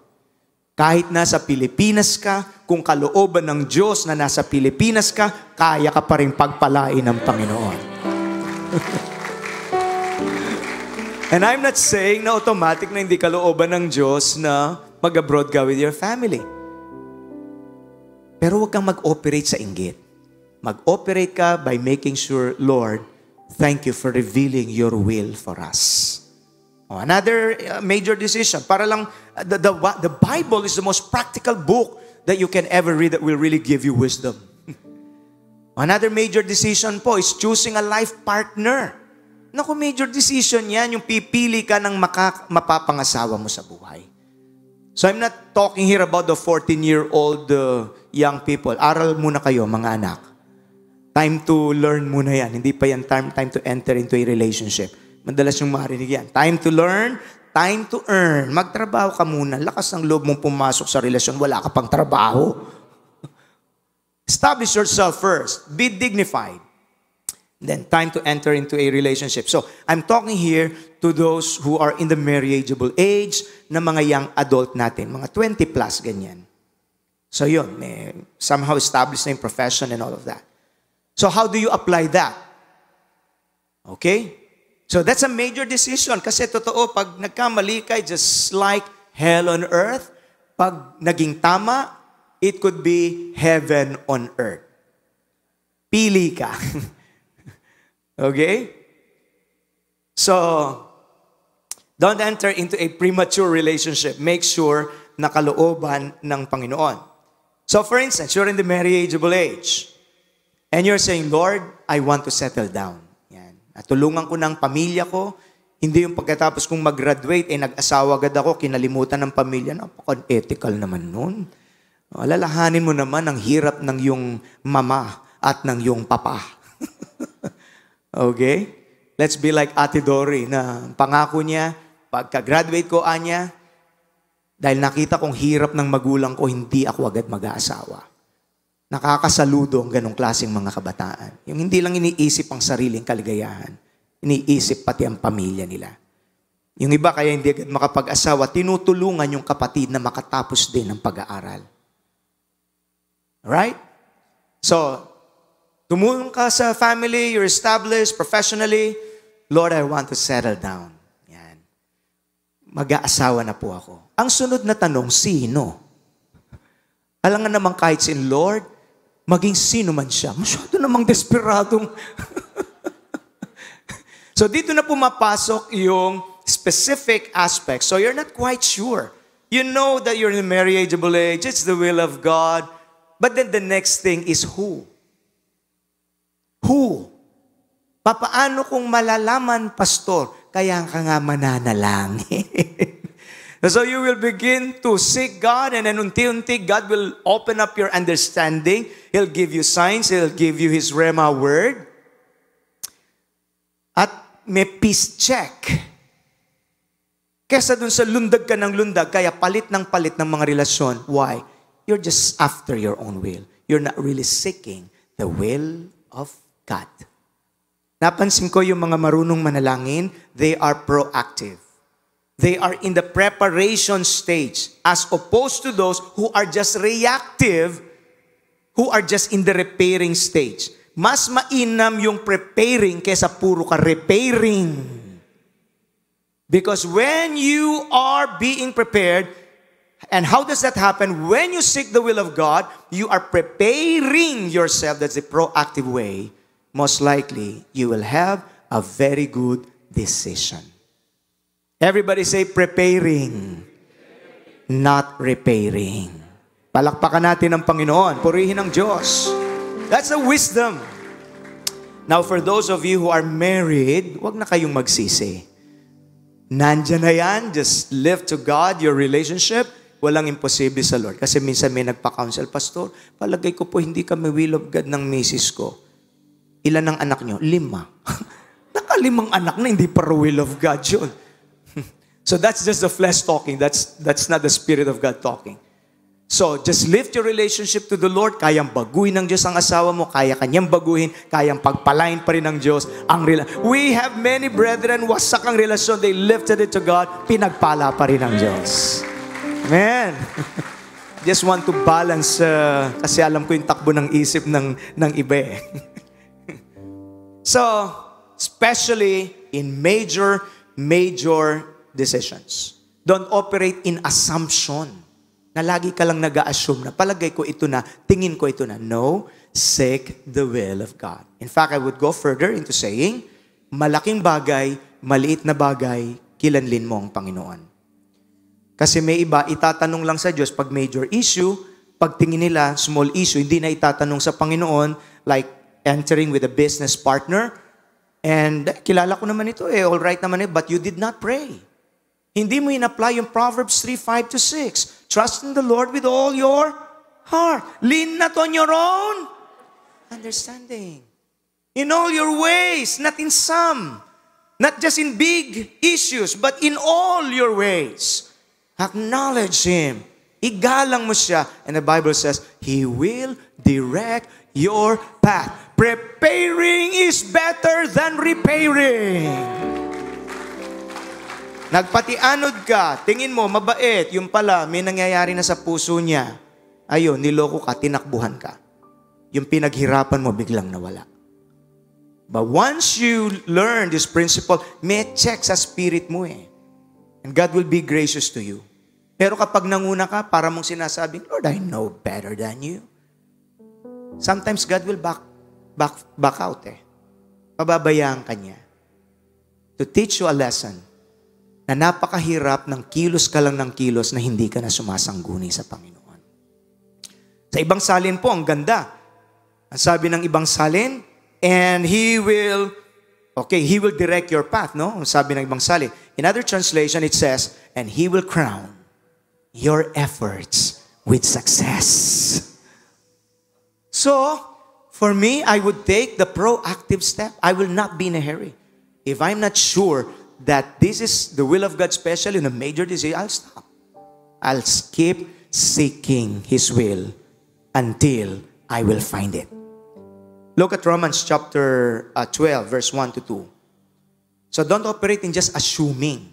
Kahit nasa Pilipinas ka, kung kalooban ng Diyos na nasa Pilipinas ka, kaya ka pa rin pagpalain ng Panginoon. And I'm not saying na automatic na hindi kalooban ng Diyos na mag-abroad ka with your family. Pero huwag kang mag-operate sa inggit. Mag-operate ka by making sure, Lord, thank you for revealing your will for us. Another major decision. Para lang, the Bible is the most practical book that you can ever read that will really give you wisdom. Another major decision po is choosing a life partner. Naku, major decision yan, yung pipili ka ng mapapangasawa mo sa buhay. So I'm not talking here about the 14-year-old young people. Aral muna kayo, mga anak. Time to learn muna yan. Hindi pa yan time to enter into a relationship. Madalas yung marinig yan. Time to learn, time to earn. Magtrabaho ka muna. Lakas ng loob mong pumasok sa relasyon, wala ka pang trabaho. Establish yourself first. Be dignified. Then time to enter into a relationship. So, I'm talking here to those who are in the marriageable age na mga young adult natin. Mga 20 plus, ganyan. So yun, may somehow established na yung profession and all of that. So how do you apply that? Okay? So that's a major decision. Kasi totoo, pag nagkamali ka, just like hell on earth. Pag naging tama, it could be heaven on earth. Pili ka. Okay? So, don't enter into a premature relationship. Make sure na kalooban ng Panginoon. So, for instance, you're in the marriageable age. And you're saying, Lord, I want to settle down. Yan. At tulungan ko ng pamilya ko. Hindi yung pagkatapos kong mag-graduate, nag-asawa agad ako, kinalimutan ng pamilya. Napaka-ethical naman nun. Alalahanin mo naman ang hirap ng yung mama at ng yung papa. Okay? Let's be like Ate Dory na pangako niya, pagka-graduate ko, Anya, dahil nakita kong hirap ng magulang ko, hindi ako agad mag-aasawa. Nakakasaludo ang ganong klaseng mga kabataan. Yung hindi lang iniisip ang sariling kaligayahan, iniisip pati ang pamilya nila. Yung iba kaya hindi agad makapag-asawa, tinutulungan yung kapatid na makatapos din ng pag-aaral. Right? So, tumulong ka sa family, you're established professionally. Lord, I want to settle down. Yan. Mag-aasawa na po ako. Ang sunod na tanong, sino? Alam nga naman kahit sin Lord, maging sino man siya, masyado namang desperadong. So dito na pumapasok yung specific aspects. So you're not quite sure. You know that you're in the marriageable age, it's the will of God. But then the next thing is who? Who? Papaano kung malalaman, pastor? Kaya ka nga mananalangin. So you will begin to seek God and then unti-unti God will open up your understanding. He'll give you signs. He'll give you His Rhema word. At may peace check. Kesa dun sa lundag ka ng lundag, kaya palit ng mga relasyon. Why? You're just after your own will. You're not really seeking the will of God. Napansin ko yung mga marunong manalangin, they are proactive. They are in the preparation stage as opposed to those who are just reactive, who are just in the repairing stage. Mas mainam yung preparing kesa puro ka repairing. Because when you are being prepared, and how does that happen? When you seek the will of God, you are preparing yourself. That's the proactive way. Most likely, you will have a very good decision. Everybody say, preparing, not repairing. Palakpakan natin ang Panginoon. Purihin ang Diyos. That's the wisdom. Now, for those of you who are married, wag na kayong magsisi. Nandyan na yan. Just live to God your relationship. Walang imposible sa Lord. Kasi minsan may nagpa-counsel, Pastor, palagay ko po hindi kami will of God ng misis ko. Ilan ang anak nyo? 5. Nakalimang anak na, hindi para will of God yun. So that's just the flesh talking. That's not the Spirit of God talking. So just lift your relationship to the Lord. Kayang baguhin ng Diyos ang asawa mo. Kaya kanyang baguhin. Kayang pagpalain pa rin ng Diyos ang We have many brethren, wasak ang relasyon. They lifted it to God. Pinagpala pa rin ng Diyos. Amen. Just want to balance kasi alam ko yung takbo ng isip ng iba eh. So, especially in major decisions. Don't operate in assumption. Na lagi ka lang nag-a-assume na palagay ko ito na, tingin ko ito na. No, seek the will of God. In fact, I would go further into saying, malaking bagay, maliit na bagay, kilanlin mo ang Panginoon. Kasi may iba, itatanong lang sa Diyos pag major issue, pag tingin nila, small issue, hindi na itatanong sa Panginoon, like entering with a business partner, And kilala ko naman ito all right naman but you did not pray. Hindi mo in-apply yung Proverbs 3:5-6. Trust in the Lord with all your heart. Lean not on your own understanding. In all your ways, not in some. Not just in big issues, but in all your ways. Acknowledge Him. Igalang mo siya. And the Bible says, He will direct your path. Preparing is better than repairing. Nagpatianod ka, tingin mo, mabait, yung pala, may nangyayari na sa puso niya. Ayun, niloko ka, tinakbuhan ka. Yung pinaghirapan mo, biglang nawala. But once you learn this principle, may check sa spirit mo And God will be gracious to you. Pero kapag nanguna ka, para mong sinasabing, Lord, I know better than you. Sometimes God will back out Pababayaan ka niya. To teach you a lesson na napakahirap ng kilos ka lang ng kilos na hindi ka na sumasangguni sa Panginoon. Sa ibang salin po, ang ganda. Ang sabi ng ibang salin, and He will direct your path, no? Ang sabi ng ibang salin. In other translation, it says, and He will crown your efforts with success. So, for me, I would take the proactive step. I will not be in a hurry. If I'm not sure that this is the will of God, especially in a major disease, I'll stop. I'll keep seeking His will until I will find it. Look at Romans chapter 12, verse 1-2. So don't operate in just assuming.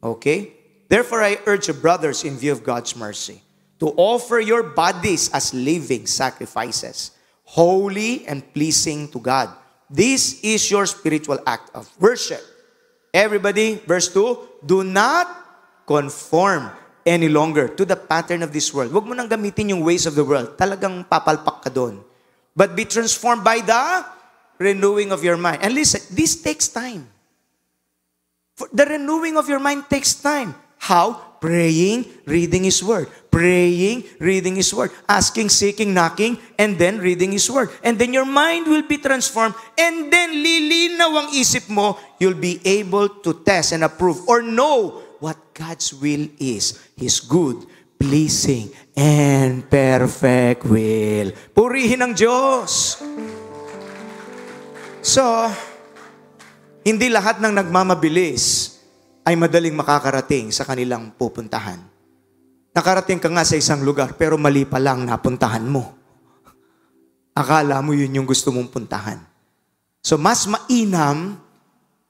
Okay? Therefore, I urge you, brothers, in view of God's mercy, to offer your bodies as living sacrifices, holy and pleasing to God. This is your spiritual act of worship. Everybody, verse 2, do not conform any longer to the pattern of this world. Huwag mo nang gamitin yung ways of the world. Talagang papalpak ka doon. But be transformed by the renewing of your mind. And listen, this takes time. The renewing of your mind takes time. How? Praying, reading His Word. Praying, reading His Word. Asking, seeking, knocking, and then reading His Word. And then your mind will be transformed. And then lilinaw ang isip mo, you'll be able to test and approve or know what God's will is. His good, pleasing, and perfect will. Purihin ang Diyos. So, hindi lahat ng nagmamabilis ay madaling makakarating sa kanilang pupuntahan. Nakarating ka nga sa isang lugar, pero mali pa lang napuntahan mo. Akala mo yun yung gusto mong puntahan. So, mas mainam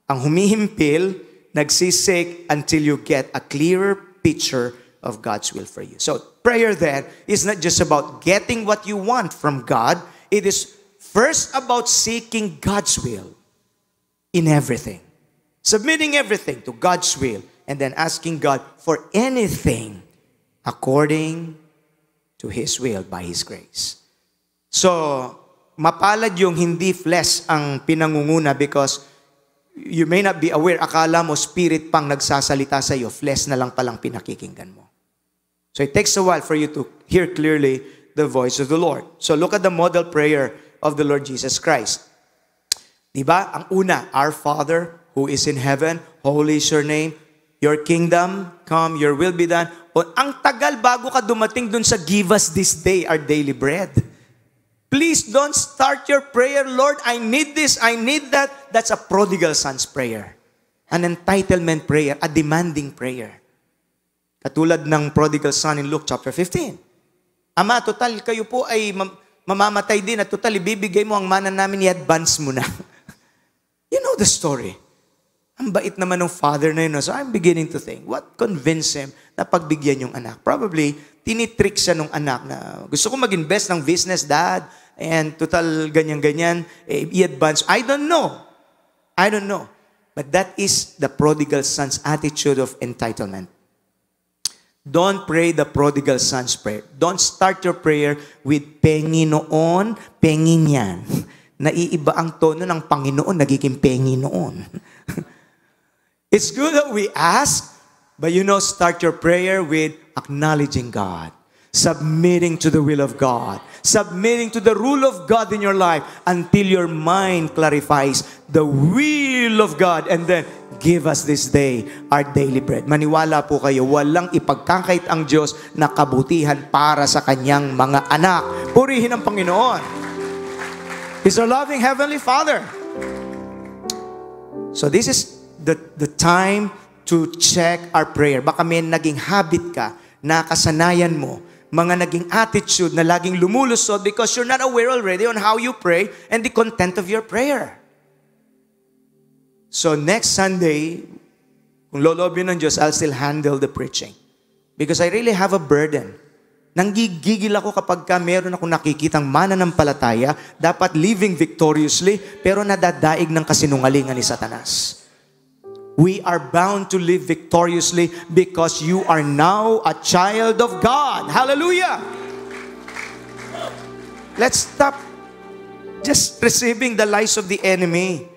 ang humihimpil, nagsisik until you get a clearer picture of God's will for you. So, prayer then is not just about getting what you want from God. It is first about seeking God's will in everything. Submitting everything to God's will and then asking God for anything according to His will by His grace. So, mapalad yung hindi flesh ang pinangunguna because you may not be aware, akala mo spirit pang nagsasalita sa iyo, flesh na lang palang pinakikinggan mo. So it takes a while for you to hear clearly the voice of the Lord. So look at the model prayer of the Lord Jesus Christ. Diba? Ang una, Our Father who is in heaven, holy is your name, your kingdom come, your will be done. O, ang tagal bago ka dumating dun sa give us this day our daily bread. Please don't start your prayer, Lord, I need this, I need that. That's a prodigal son's prayer. An entitlement prayer, a demanding prayer. Katulad ng prodigal son in Luke chapter 15. Ama, total, kayo po ay mamamatay din at total, ibibigay mo ang mana namin, i-advance mo na. You know the story. Ang bait naman ng father na yun. So I'm beginning to think, what convinced him na pagbigyan yung anak? Probably, tinitrick siya ng anak na gusto ko mag-invest ng business, dad, and total ganyan-ganyan, i-advance. I don't know. But that is the prodigal son's attitude of entitlement. Don't pray the prodigal son's prayer. Don't start your prayer with pengi noon, pengi niyan. Naiiba ang tono ng Panginoon, nagiging pengi noon. It's good that we ask, but start your prayer with acknowledging God. submitting to the will of God, submitting to the rule of God in your life until your mind clarifies the will of God, and then give us this day our daily bread. Maniwala po kayo, walang ipagkakait ang Diyos na kabutihan para sa kanyang mga anak. Purihin ang Panginoon. He's our loving Heavenly Father. So this is the time to check our prayer. Baka may naging habit ka, na kasanayan mo, mga naging attitude na laging lumulusod because you're not aware already on how you pray and the content of your prayer. So next Sunday, kung lolobin ng Diyos, I'll still handle the preaching. Because I really have a burden. Nanggigigil ako kapag meron akong nakikitang mananampalataya, dapat living victoriously, pero nadadaig ng kasinungalingan ni Satanas. We are bound to live victoriously because you are now a child of God. Hallelujah! Let's stop just receiving the lies of the enemy.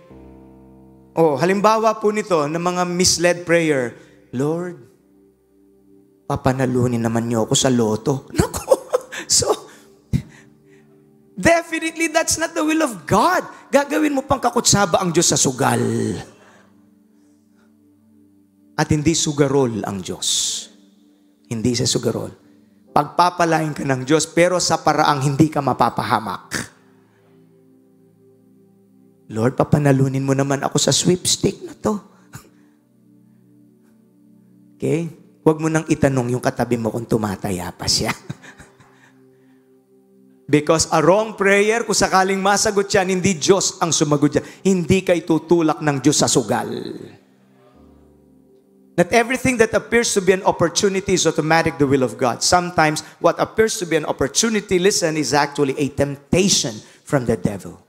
Oh, halimbawa po nito ng mga misled prayer. Lord, papanalunin naman niyo ako sa loto. Naku! So, definitely that's not the will of God. Gagawin mo pang kakutsaba ang Diyos sa sugal. At hindi sugarol ang Diyos. Hindi siya sugarol. Pagpapalain ka ng Diyos, pero sa paraang hindi ka mapapahamak. Lord, papanalunin mo naman ako sa sweepstake na to. Okay? Huwag mo nang itanong yung katabi mo kung tumataya pa siya. Because a wrong prayer, kung sakaling masagot yan, hindi Diyos ang sumagot yan. Hindi ka itutulak ng Diyos sa sugal. Not everything that appears to be an opportunity is automatic the will of God. Sometimes what appears to be an opportunity, listen, is actually a temptation from the devil.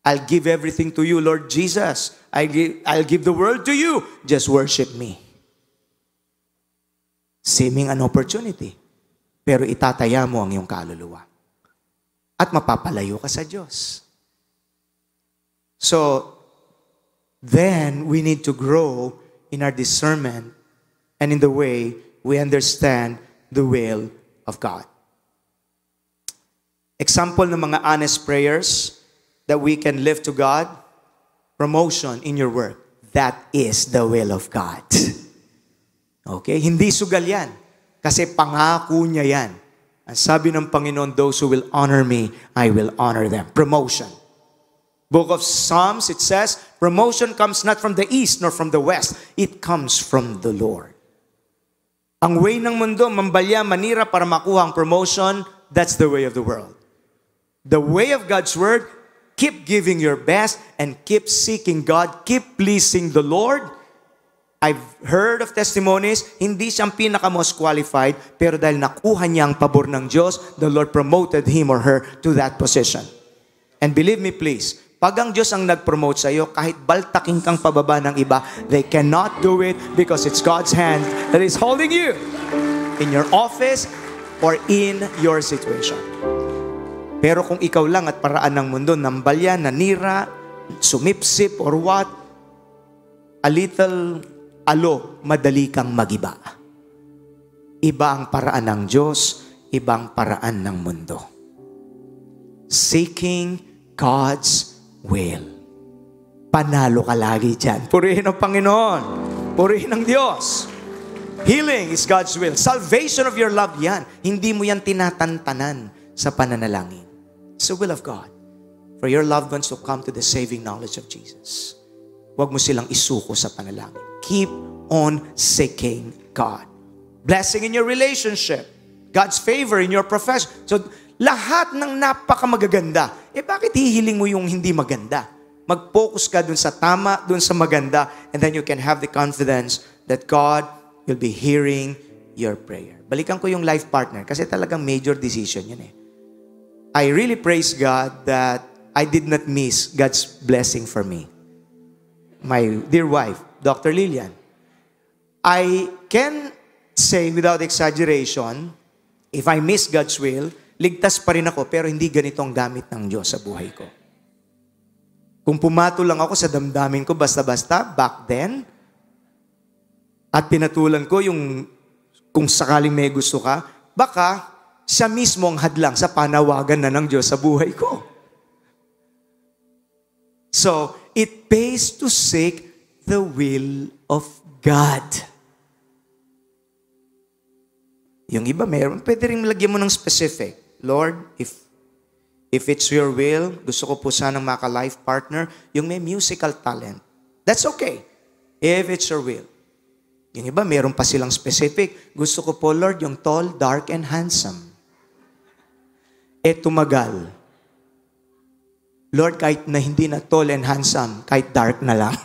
I'll give everything to you, Lord Jesus. I'll give the world to you. Just worship me. Seeming an opportunity. Pero itataya mo ang iyong kaluluwa. At mapapalayo ka sa Diyos. So, then we need to grow in our discernment and in the way we understand the will of God. Example ng mga honest prayers that we can live to God. Promotion in your work. That is the will of God. Okay? Hindi sugal yan. Kasi pangako niya yan. Ang sabi ng Panginoon, those who will honor me, I will honor them. Promotion. Book of Psalms, it says, promotion comes not from the east nor from the west. It comes from the Lord. Ang way ng mundo, mambalya, manira para makuha ang promotion, that's the way of the world. The way of God's word, keep giving your best and keep seeking God, keep pleasing the Lord. I've heard of testimonies, hindi siyang pinaka-most qualified, pero dahil nakuha niya ang pabor ng Diyos, the Lord promoted him or her to that position. And believe me please, pag ang Diyos ang nag-promote sa iyo, kahit baltaking kang pababa ng iba, they cannot do it because it's God's hand that is holding you in your office or in your situation. Pero kung ikaw lang at paraan ng mundo, nambalya, nanira, sumipsip, or what, a little madali kang magiba. Iba ang paraan ng Diyos, ibang paraan ng mundo. Seeking God's will. Panalo ka lagi dyan. Purihin ang Panginoon. Purihin ang Diyos. Healing is God's will. Salvation of your loved yan. Hindi mo yan tinatantanan sa pananalangin. It's the will of God for your loved ones to come to the saving knowledge of Jesus. Huwag mo silang isuko sa panalangin. Keep on seeking God. Blessing in your relationship. God's favor in your profession. So, lahat ng napakamagaganda, bakit hihiling mo yung hindi maganda? Mag-focus ka dun sa tama, dun sa maganda, and then you can have the confidence that God will be hearing your prayer. Balikan ko yung life partner, kasi talagang major decision yun eh. I really praise God that I did not miss God's blessing for me. My dear wife, Dr. Lillian. I can say without exaggeration, if I miss God's will, ligtas pa rin ako, pero hindi ganito ang gamit ng Diyos sa buhay ko. Kung pumato lang ako sa damdamin ko basta-basta, back then, at pinatulan ko yung, kung sakaling may gusto ka, baka siya mismo ang hadlang sa panawagan na ng Diyos sa buhay ko. So, it pays to seek the will of God. Yung iba, pwede rin lagyan mo ng specific. Lord, if it's your will, gusto ko po sanang maka-life partner, yung may musical talent. That's okay. If it's your will. Yung iba, meron pa silang specific. Gusto ko po, Lord, yung tall, dark, and handsome. Tumagal. Lord, kahit na hindi na tall and handsome, kahit dark na lang.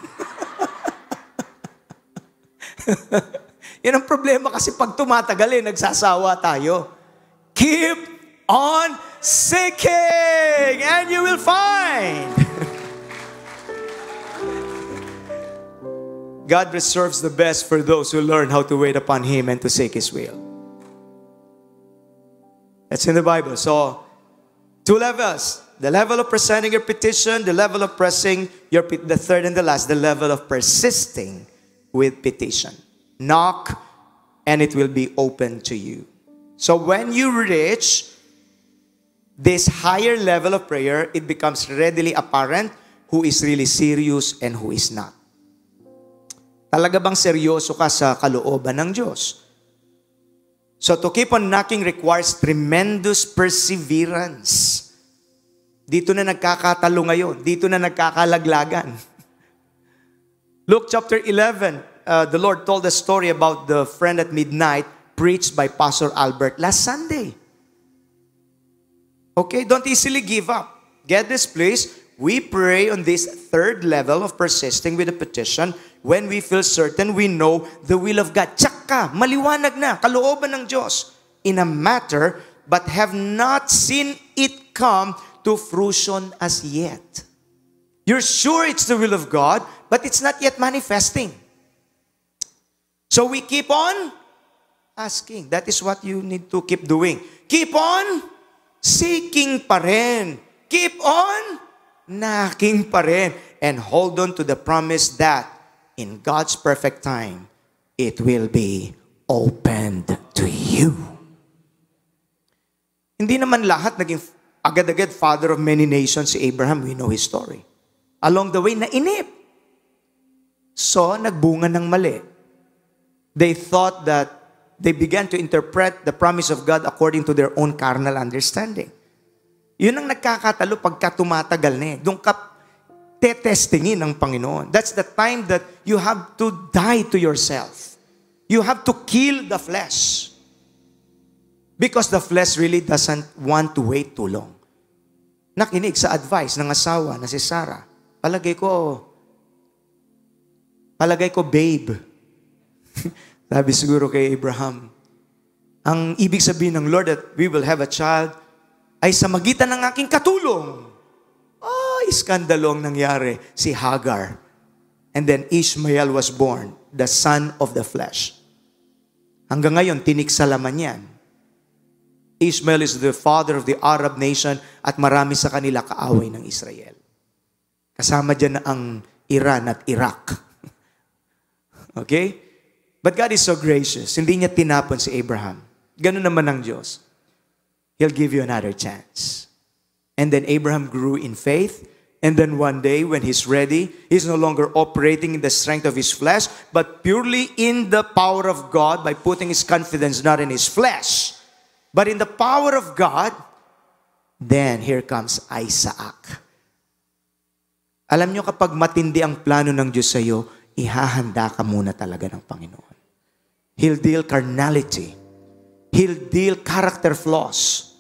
Yan ang problema kasi pag tumatagal nagsasawa tayo. Keep on seeking and you will find. God reserves the best for those who learn how to wait upon Him and to seek His will. That's in the Bible. So, 2 levels. The level of presenting your petition, the level of pressing the third and the last, the level of persisting with petition. Knock, and it will be open to you. So when you reach this higher level of prayer, it becomes readily apparent who is really serious and who is not. Talaga bang seryoso ka sa kalooban ng Diyos? So to keep on knocking requires tremendous perseverance. Dito na nagkakatalo ngayon. Dito na nagkakalaglagan. Luke chapter 11, the Lord told a story about the friend at midnight preached by Pastor Albert last Sunday. Okay, don't easily give up. Get this, please. We pray on this third level of persisting with a petition when we feel certain we know the will of God. Tsaka, maliwanag na, kalooban ng Diyos in a matter but have not seen it come to fruition as yet. You're sure it's the will of God, but it's not yet manifesting. So we keep on asking. That is what you need to keep doing. Keep on seeking pa rin. Keep on knocking pa rin. And hold on to the promise that in God's perfect time, it will be opened to you. Hindi naman lahat naging agad-agad father of many nations si Abraham. We know his story. Along the way, nainip. So, nagbunga ng mali. They thought that they began to interpret the promise of God according to their own carnal understanding. Yun ang nagkakatalo pagka tumatagal na Doon ka tetestingin ng Panginoon. That's the time that you have to die to yourself. You have to kill the flesh. Because the flesh really doesn't want to wait too long. Nakinig sa advice ng asawa na si Sarah. Palagay ko, babe. Sabi siguro kay Abraham, ang ibig sabihin ng Lord that we will have a child ay sa magitan ng aking katulong. Iskandalo ang nangyari. Si Hagar. And then Ishmael was born, the son of the flesh. Hanggang ngayon, tiniksalaman yan. Ishmael is the father of the Arab nation at marami sa kanila kaaway ng Israel. Kasama dyan na ang Iran at Iraq. Okay? But God is so gracious. Hindi niya tinapon si Abraham. Ganun naman ang Diyos. He'll give you another chance. And then Abraham grew in faith. And then one day when he's ready, he's no longer operating in the strength of his flesh, but purely in the power of God by putting his confidence not in his flesh, but in the power of God. Then here comes Isaac. Alam nyo, kapag matindi ang plano ng Diyos sa iyo, ihahanda ka muna talaga ng Panginoon. He'll deal carnality. He'll deal character flaws.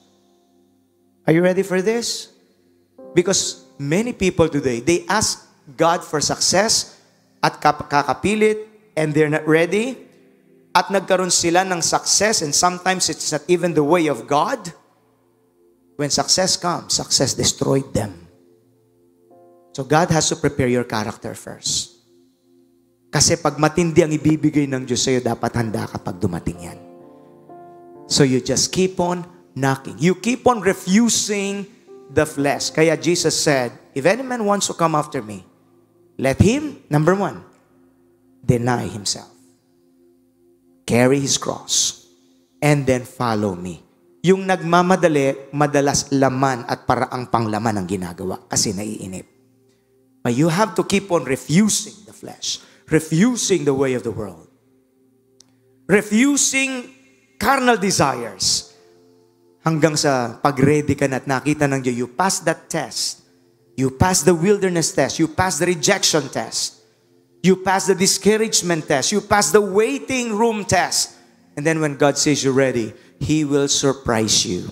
Are you ready for this? Because many people today, they ask God for success at kakapilit and they're not ready. At nagkaroon sila ng success and sometimes it's not even the way of God. When success comes, success destroyed them. So God has to prepare your character first. Kasi pag matindi ang ibibigay ng Diyos sa'yo, dapat handa ka pag dumating yan. So you just keep on knocking. You keep on refusing the flesh. Kaya Jesus said, if any man wants to come after me, let him, number one, deny himself. Carry his cross and then follow me. Yung nagmamadali, madalas laman at paraang panglaman ang ginagawa kasi naiinip. But you have to keep on refusing the flesh, refusing the way of the world, refusing carnal desires, hanggang sa pag-ready ka na at nakita ng Diyos, you pass that test. You pass the wilderness test. You pass the rejection test. You pass the discouragement test. You pass the waiting room test. And then when God says you're ready, He will surprise you.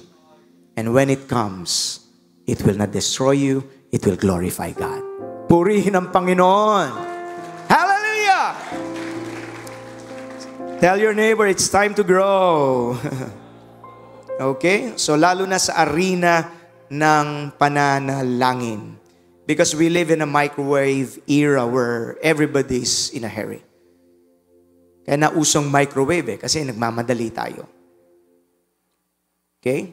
And when it comes, it will not destroy you. It will glorify God. Purihin ang Panginoon. Hallelujah! Tell your neighbor, it's time to grow. Okay? So lalo na sa arena ng pananalangin. Because we live in a microwave era where everybody's in a hurry. Kaya nausong microwave kasi nagmamadali tayo. Okay?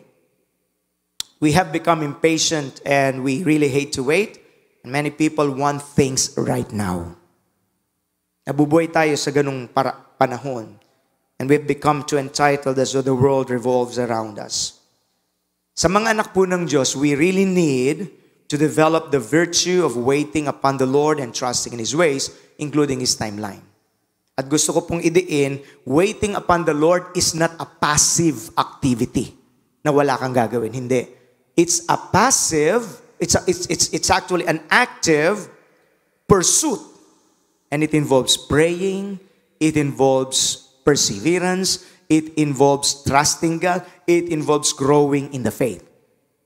We have become impatient and we really hate to wait. And many people want things right now. Nabubuhay tayo sa ganung panahon. And we've become too entitled as though the world revolves around us. Sa mga anak po ng Diyos, we really need to develop the virtue of waiting upon the Lord and trusting in His ways, including His timeline. At gusto ko pong idiin, waiting upon the Lord is not a passive activity na wala kang gagawin. Hindi. It's a passive, it's actually an active pursuit. And it involves praying, it involves perseverance, it involves trusting God, it involves growing in the faith.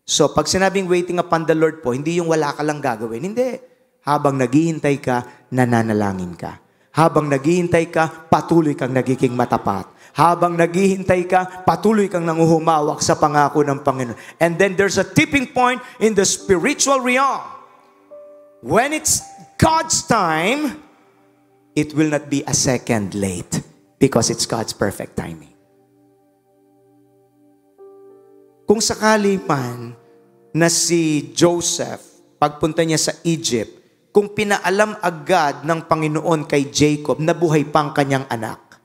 So, pag sinabing waiting upon the Lord po, hindi yung wala ka lang gagawin. Hindi. Habang naghihintay ka, nananalangin ka. Habang naghihintay ka, patuloy kang nagiging matapat. Habang naghihintay ka, patuloy kang nanguhumawak sa pangako ng Panginoon. And then there's a tipping point in the spiritual realm. When it's God's time, it will not be a second late. Because it's God's perfect timing. Kung sakali man na si Joseph, pagpunta niya sa Egypt, kung pinaalam agad ng Panginoon kay Jacob na buhay pang kanyang anak,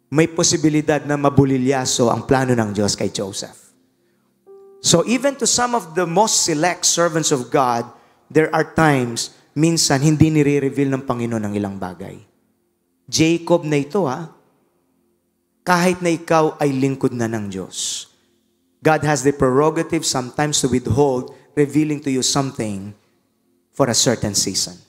may posibilidad na mabulilyaso ang plano ng Diyos kay Joseph. So even to some of the most select servants of God, there are times, minsan hindi nire-reveal ng Panginoon ang ilang bagay. Jacob na ito kahit na ikaw ay lingkod na ng Diyos. God has the prerogative sometimes to withhold revealing to you something for a certain season.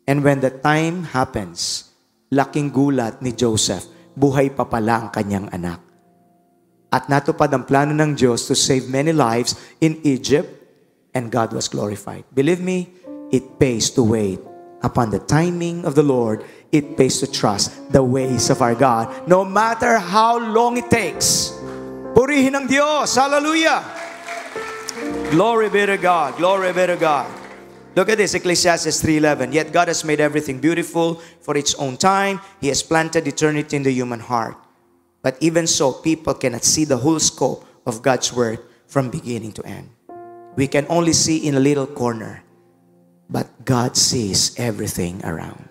And when the time happens, laking gulat ni Joseph, buhay pa pala ang kanyang anak. At natupad ang plano ng Diyos to save many lives in Egypt, and God was glorified. Believe me, it pays to wait upon the timing of the Lord. It pays to trust the ways of our God, no matter how long it takes. Purihin ang Diyos. Hallelujah. Glory be to God. Glory be to God. Look at this, Ecclesiastes 3:11. Yet God has made everything beautiful for its own time. He has planted eternity in the human heart. But even so, people cannot see the whole scope of God's word from beginning to end. We can only see in a little corner. But God sees everything around.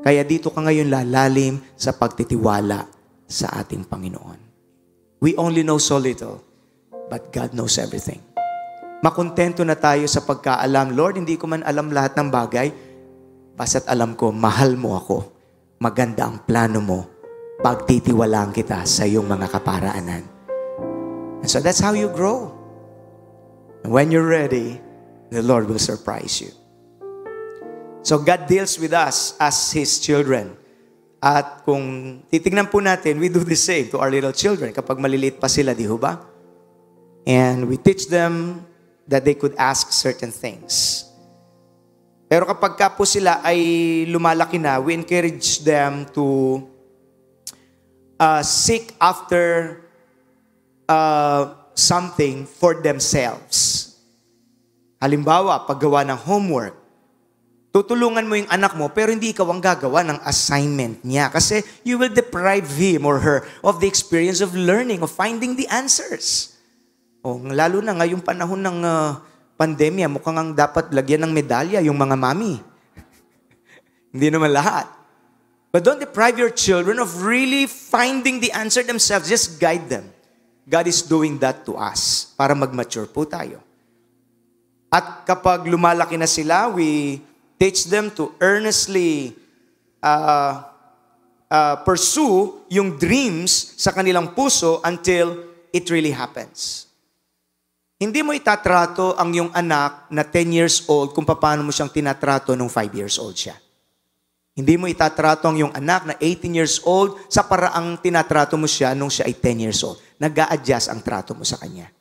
Kaya dito ka ngayon lalalim sa pagtitiwala sa ating Panginoon. We only know so little, but God knows everything. Makontento na tayo sa pagkaalam, Lord, hindi ko man alam lahat ng bagay, basta't alam ko, mahal mo ako, maganda ang plano mo, pagtitiwalaan kita sa iyong mga kaparaanan. And so that's how you grow. And when you're ready, the Lord will surprise you. So God deals with us as His children. At kung titignan po natin, we do the same to our little children. Kapag maliliit pa sila, di ho ba? And we teach them that they could ask certain things. Pero kapag ka po sila ay lumalaki na, we encourage them to seek after something for themselves. Halimbawa, paggawa ng homework, tutulungan mo yung anak mo, pero hindi ikaw ang gagawa ng assignment niya. Kasi you will deprive him or her of the experience of learning, of finding the answers. Lalo na ngayong panahon ng pandemya, mukhang ang dapat lagyan ng medalya yung mga mami. Hindi naman lahat. But don't deprive your children of really finding the answer themselves. Just guide them. God is doing that to us para mag-mature po tayo. At kapag lumalaki na sila, we teach them to earnestly pursue yung dreams sa kanilang puso until it really happens. Hindi mo itatrato ang yung anak na 10 years old kung paano mo siyang tinatrato nung 5 years old siya. Hindi mo itatrato ang yung anak na 18 years old sa paraang tinatrato mo siya nung siya ay 10 years old. Nag-a-adjust ang trato mo sa kanya.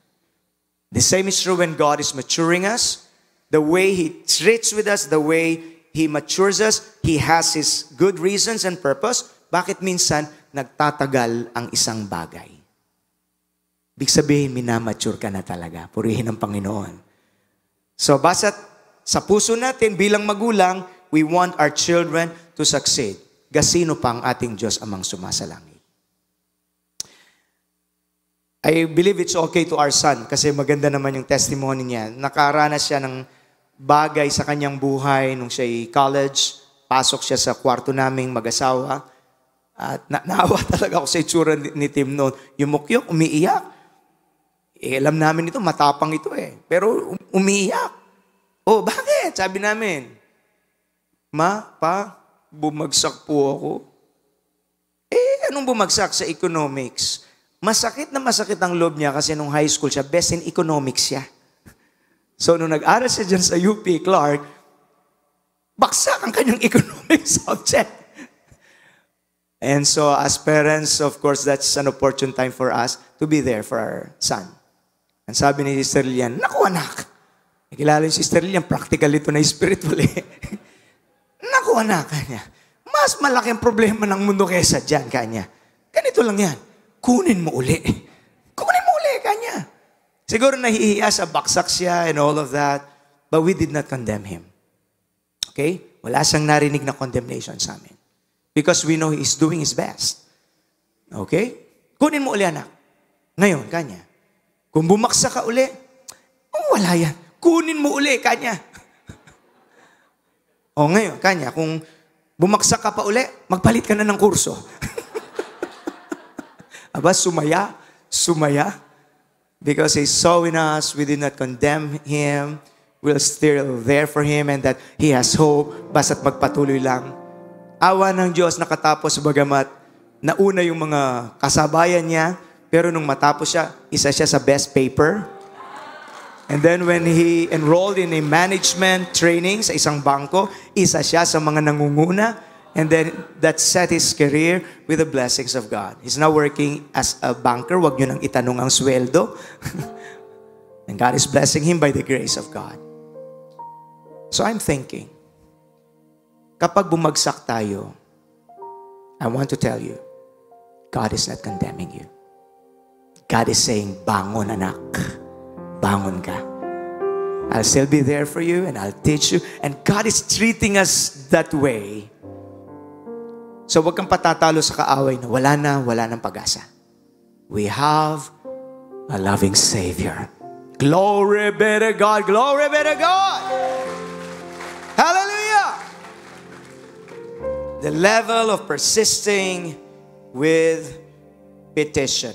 The same is true when God is maturing us. The way He treats with us, the way He matures us, He has His good reasons and purpose. Bakit minsan nagtatagal ang isang bagay? Ibig sabihin, minamature ka na talaga. Purihin ang Panginoon. So, basta't sa puso natin bilang magulang, we want our children to succeed. Gasino pa ang ating Diyos amang sumasalangit. I believe it's okay to our son kasi maganda naman yung testimony niya. Nakaranas siya ng bagay sa kanyang buhay nung siya'y college. Pasok siya sa kwarto naming mag-asawa. At naawa talaga ako sa itsura ni Tim noon. Yung mukyok, umiiyak. Alam namin ito, matapang ito eh. Pero umiiyak. Oh, bakit? Sabi namin, Ma, Pa, bumagsak po ako. Anong bumagsak sa economics? Masakit na masakit ang loob niya kasi nung high school siya, best in economics siya. So, nung nag-aral siya dyan sa UP Clark, baksak ang kanyang economics subject. And so, as parents, of course, that's an opportune time for us to be there for our son. And sabi ni Sister Lilian, naku anak, nakilala yung Sister Lilian, practical ito na spiritual eh. Naku anak, kanya, mas malaki ang problema ng mundo kesa dyan, kanya. Ganito lang yan, kunin mo uli. Kunin mo uli, kanya. Siguro nahihiya sa baksak siya and all of that, but we did not condemn him. Okay? Wala siyang narinig na condemnation sa amin. Because we know he's doing his best. Okay? Kunin mo uli, anak. Ngayon, kanya. Kung bumaksak ka uli, wala yan. Kunin mo uli, kanya. O ngayon, kanya, kung bumaksak ka pa uli, magpalit ka na ng kurso. Aba, sumaya. Sumaya. Because He saw in us, we did not condemn Him. We're still there for Him and that He has hope. Basta't magpatuloy lang. Awa ng Diyos nakatapos bagamat nauna yung mga kasabayan niya, pero nung matapos siya, isa siya sa best paper. And then when he enrolled in a management training sa isang bangko, isa siya sa mga nangunguna. And then that set his career with the blessings of God. He's now working as a banker. Huwag nyo nang itanong ang sweldo. And God is blessing him by the grace of God. So I'm thinking, kapag bumagsak tayo, I want to tell you, God is not condemning you. God is saying, bangon anak, bangon ka. I'll still be there for you and I'll teach you. And God is treating us that way. So wag kang patatalo sa kaaway na wala ng pag-asa. We have a loving Savior. Glory be to God, glory be to God. Hallelujah. The level of persisting with petition.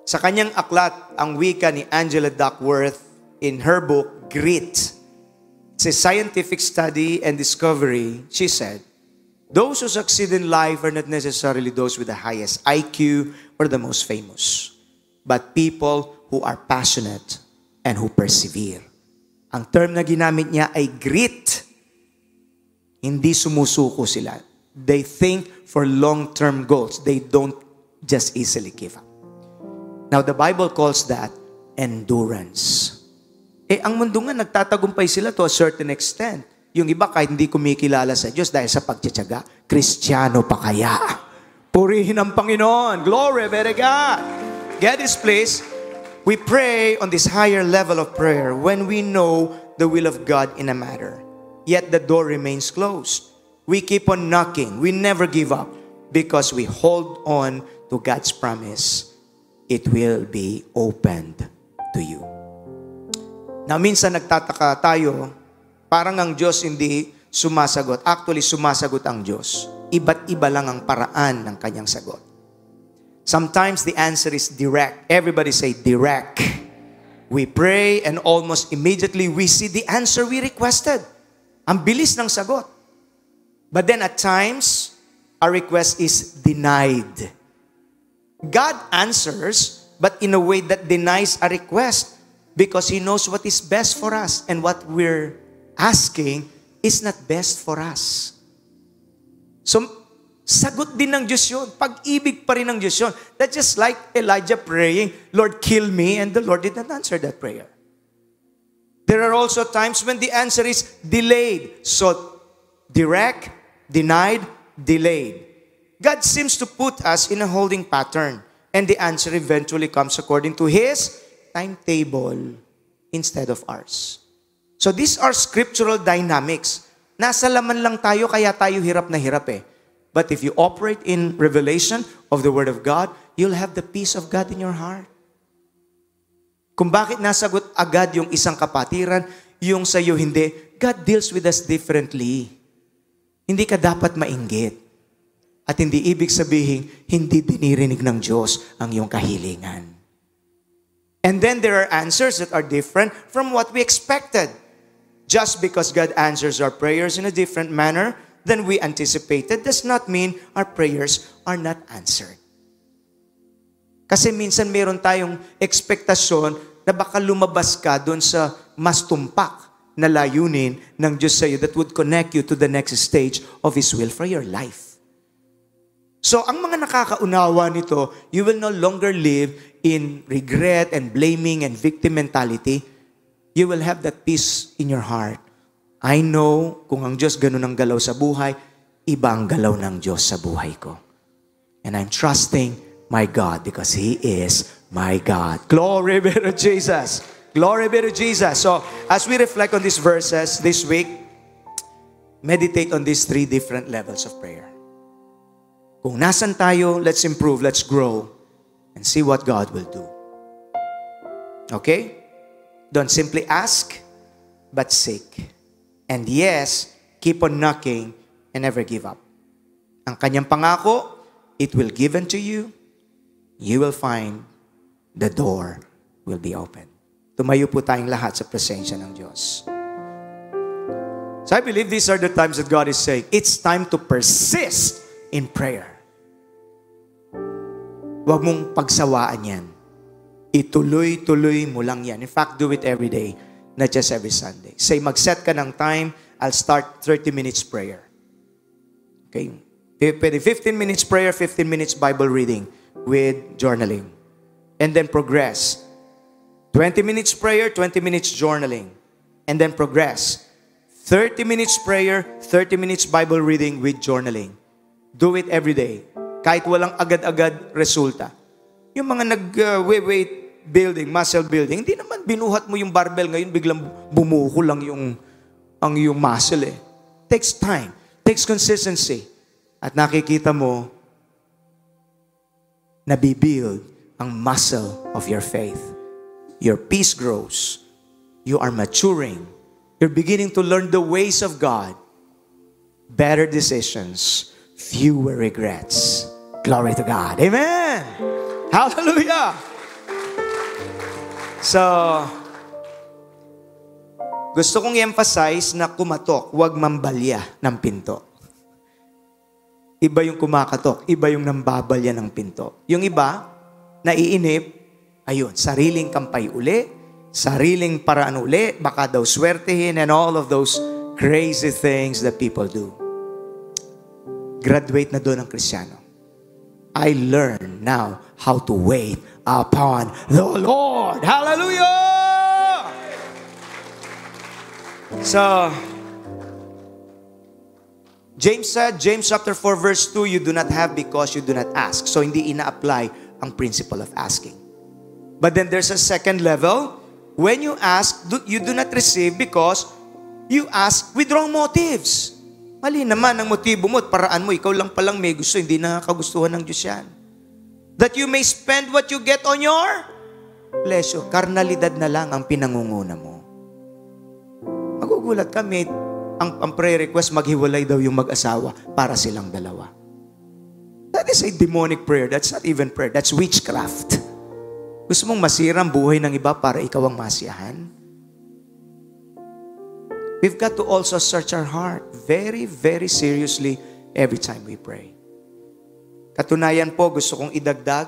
Sa kanyang aklat, ang wika ni Angela Duckworth in her book, Grit. It's a scientific study and discovery. She said, those who succeed in life are not necessarily those with the highest IQ or the most famous, but people who are passionate and who persevere. Ang term na ginamit niya ay grit. Hindi sumusuko sila. They think for long-term goals. They don't just easily give up. Now, the Bible calls that endurance. Ang mundo nga, nagtatagumpay sila to a certain extent. Yung iba kahit hindi kumikilala sa Diyos dahil sa pagtsatsaga, Kristiyano pa kaya? Purihin ang Panginoon. Glory be to God. Get this, please. We pray on this higher level of prayer when we know the will of God in a matter. Yet the door remains closed. We keep on knocking. We never give up because we hold on to God's promise. It will be opened to you. Now, minsan nagtataka tayo, parang ang Diyos hindi sumasagot. Actually, sumasagot ang Diyos. iba't iba lang ang paraan ng kanyang sagot. Sometimes the answer is direct. Everybody say direct. We pray and almost immediately we see the answer we requested. Ang bilis ng sagot. But then at times, our request is denied. God answers, but in a way that denies our request because He knows what is best for us and what we're asking is not best for us. So, sagot din ng Diyos yun. Pag-ibig pa rin ng Diyos yun. That's just like Elijah praying, Lord, kill me, and the Lord did not answer that prayer. There are also times when the answer is delayed. So, direct, denied, delayed. God seems to put us in a holding pattern, and the answer eventually comes according to His timetable instead of ours. So, these are scriptural dynamics. Nasa laman lang tayo, kaya tayo hirap na hirap eh. But if you operate in revelation of the Word of God, you'll have the peace of God in your heart. Kung bakit nasagot agad yung isang kapatiran, yung sa'yo hindi, God deals with us differently. Hindi ka dapat mainggit. At hindi ibig sabihin, hindi dinirinig ng Diyos ang iyong kahilingan. And then there are answers that are different from what we expected. Just because God answers our prayers in a different manner than we anticipated does not mean our prayers are not answered. Kasi minsan meron tayong ekspektasyon na baka lumabas ka doon sa mas tumpak na layunin ng Diyos sa iyo that would connect you to the next stage of His will for your life. So, ang mga nakakaunawa nito, you will no longer live in regret and blaming and victim mentality. You will have that peace in your heart. I know kung ang Diyos ganun ang galaw sa buhay, iba ang galaw ng Diyos sa buhay ko. And I'm trusting my God because He is my God. Glory be to Jesus. Glory be to Jesus. So, as we reflect on these verses this week, meditate on these 3 different levels of prayer. Kung nasan tayo, let's improve, let's grow, and see what God will do. Okay? Don't simply ask, but seek. And yes, keep on knocking and never give up. Ang kanyang pangako, it will give unto you. You will find the door will be open. Tumayo po tayong lahat sa presensya ng Diyos. So I believe these are the times that God is saying, it's time to persist in prayer. Huwag mong pagsawaan yan. Ituloy-tuloy mo lang yan. In fact, do it every day. Not just every Sunday. Say, mag-set ka ng time, I'll start 30 minutes prayer. Okay? Pwede 15 minutes prayer, 15 minutes Bible reading with journaling. And then progress. 20 minutes prayer, 20 minutes journaling. And then progress. 30 minutes prayer, 30 minutes Bible reading with journaling. Do it every day. Kahit walang agad-agad resulta. Yung mga nag-weight building, muscle building, hindi naman binuhat mo yung barbell ngayon, biglang bumuko lang ang iyong muscle eh. Takes time, takes consistency. At nakikita mo, nabibuild ang muscle of your faith. Your peace grows. You are maturing. You're beginning to learn the ways of God. Better decisions, fewer regrets. Glory to God. Amen! Hallelujah! So, gusto kong i-emphasize na kumatok, huwag mambalya ng pinto. Iba yung kumakatok, iba yung nambabalya ng pinto. Yung iba, naiinip, ayun, sariling kampay uli, sariling paraan uli, baka daw swertehin and all of those crazy things that people do. Graduate na doon ang Kristiyano. I learn now how to wait upon the Lord. Hallelujah! So, James said, James chapter 4 verse 2, you do not have because you do not ask. So, hindi ina-apply ang principle of asking. But then there's a second level. When you ask, you do not receive because you ask with wrong motives. Mali naman ang motibo mo at paraan mo. Ikaw lang palang may gusto, hindi nakakagustuhan ng Diyos yan. That you may spend what you get on your pleasure. Karnalidad na lang ang pinangunguna mo. Magugulat ka, may ang prayer request, maghiwalay daw yung mag-asawa para silang dalawa. That is a demonic prayer. That's not even prayer. That's witchcraft. Gusto mong masira ang buhay ng iba para ikaw ang masiyahan? We've got to also search our heart very, very seriously every time we pray. Katunayan po, gusto kong idagdag,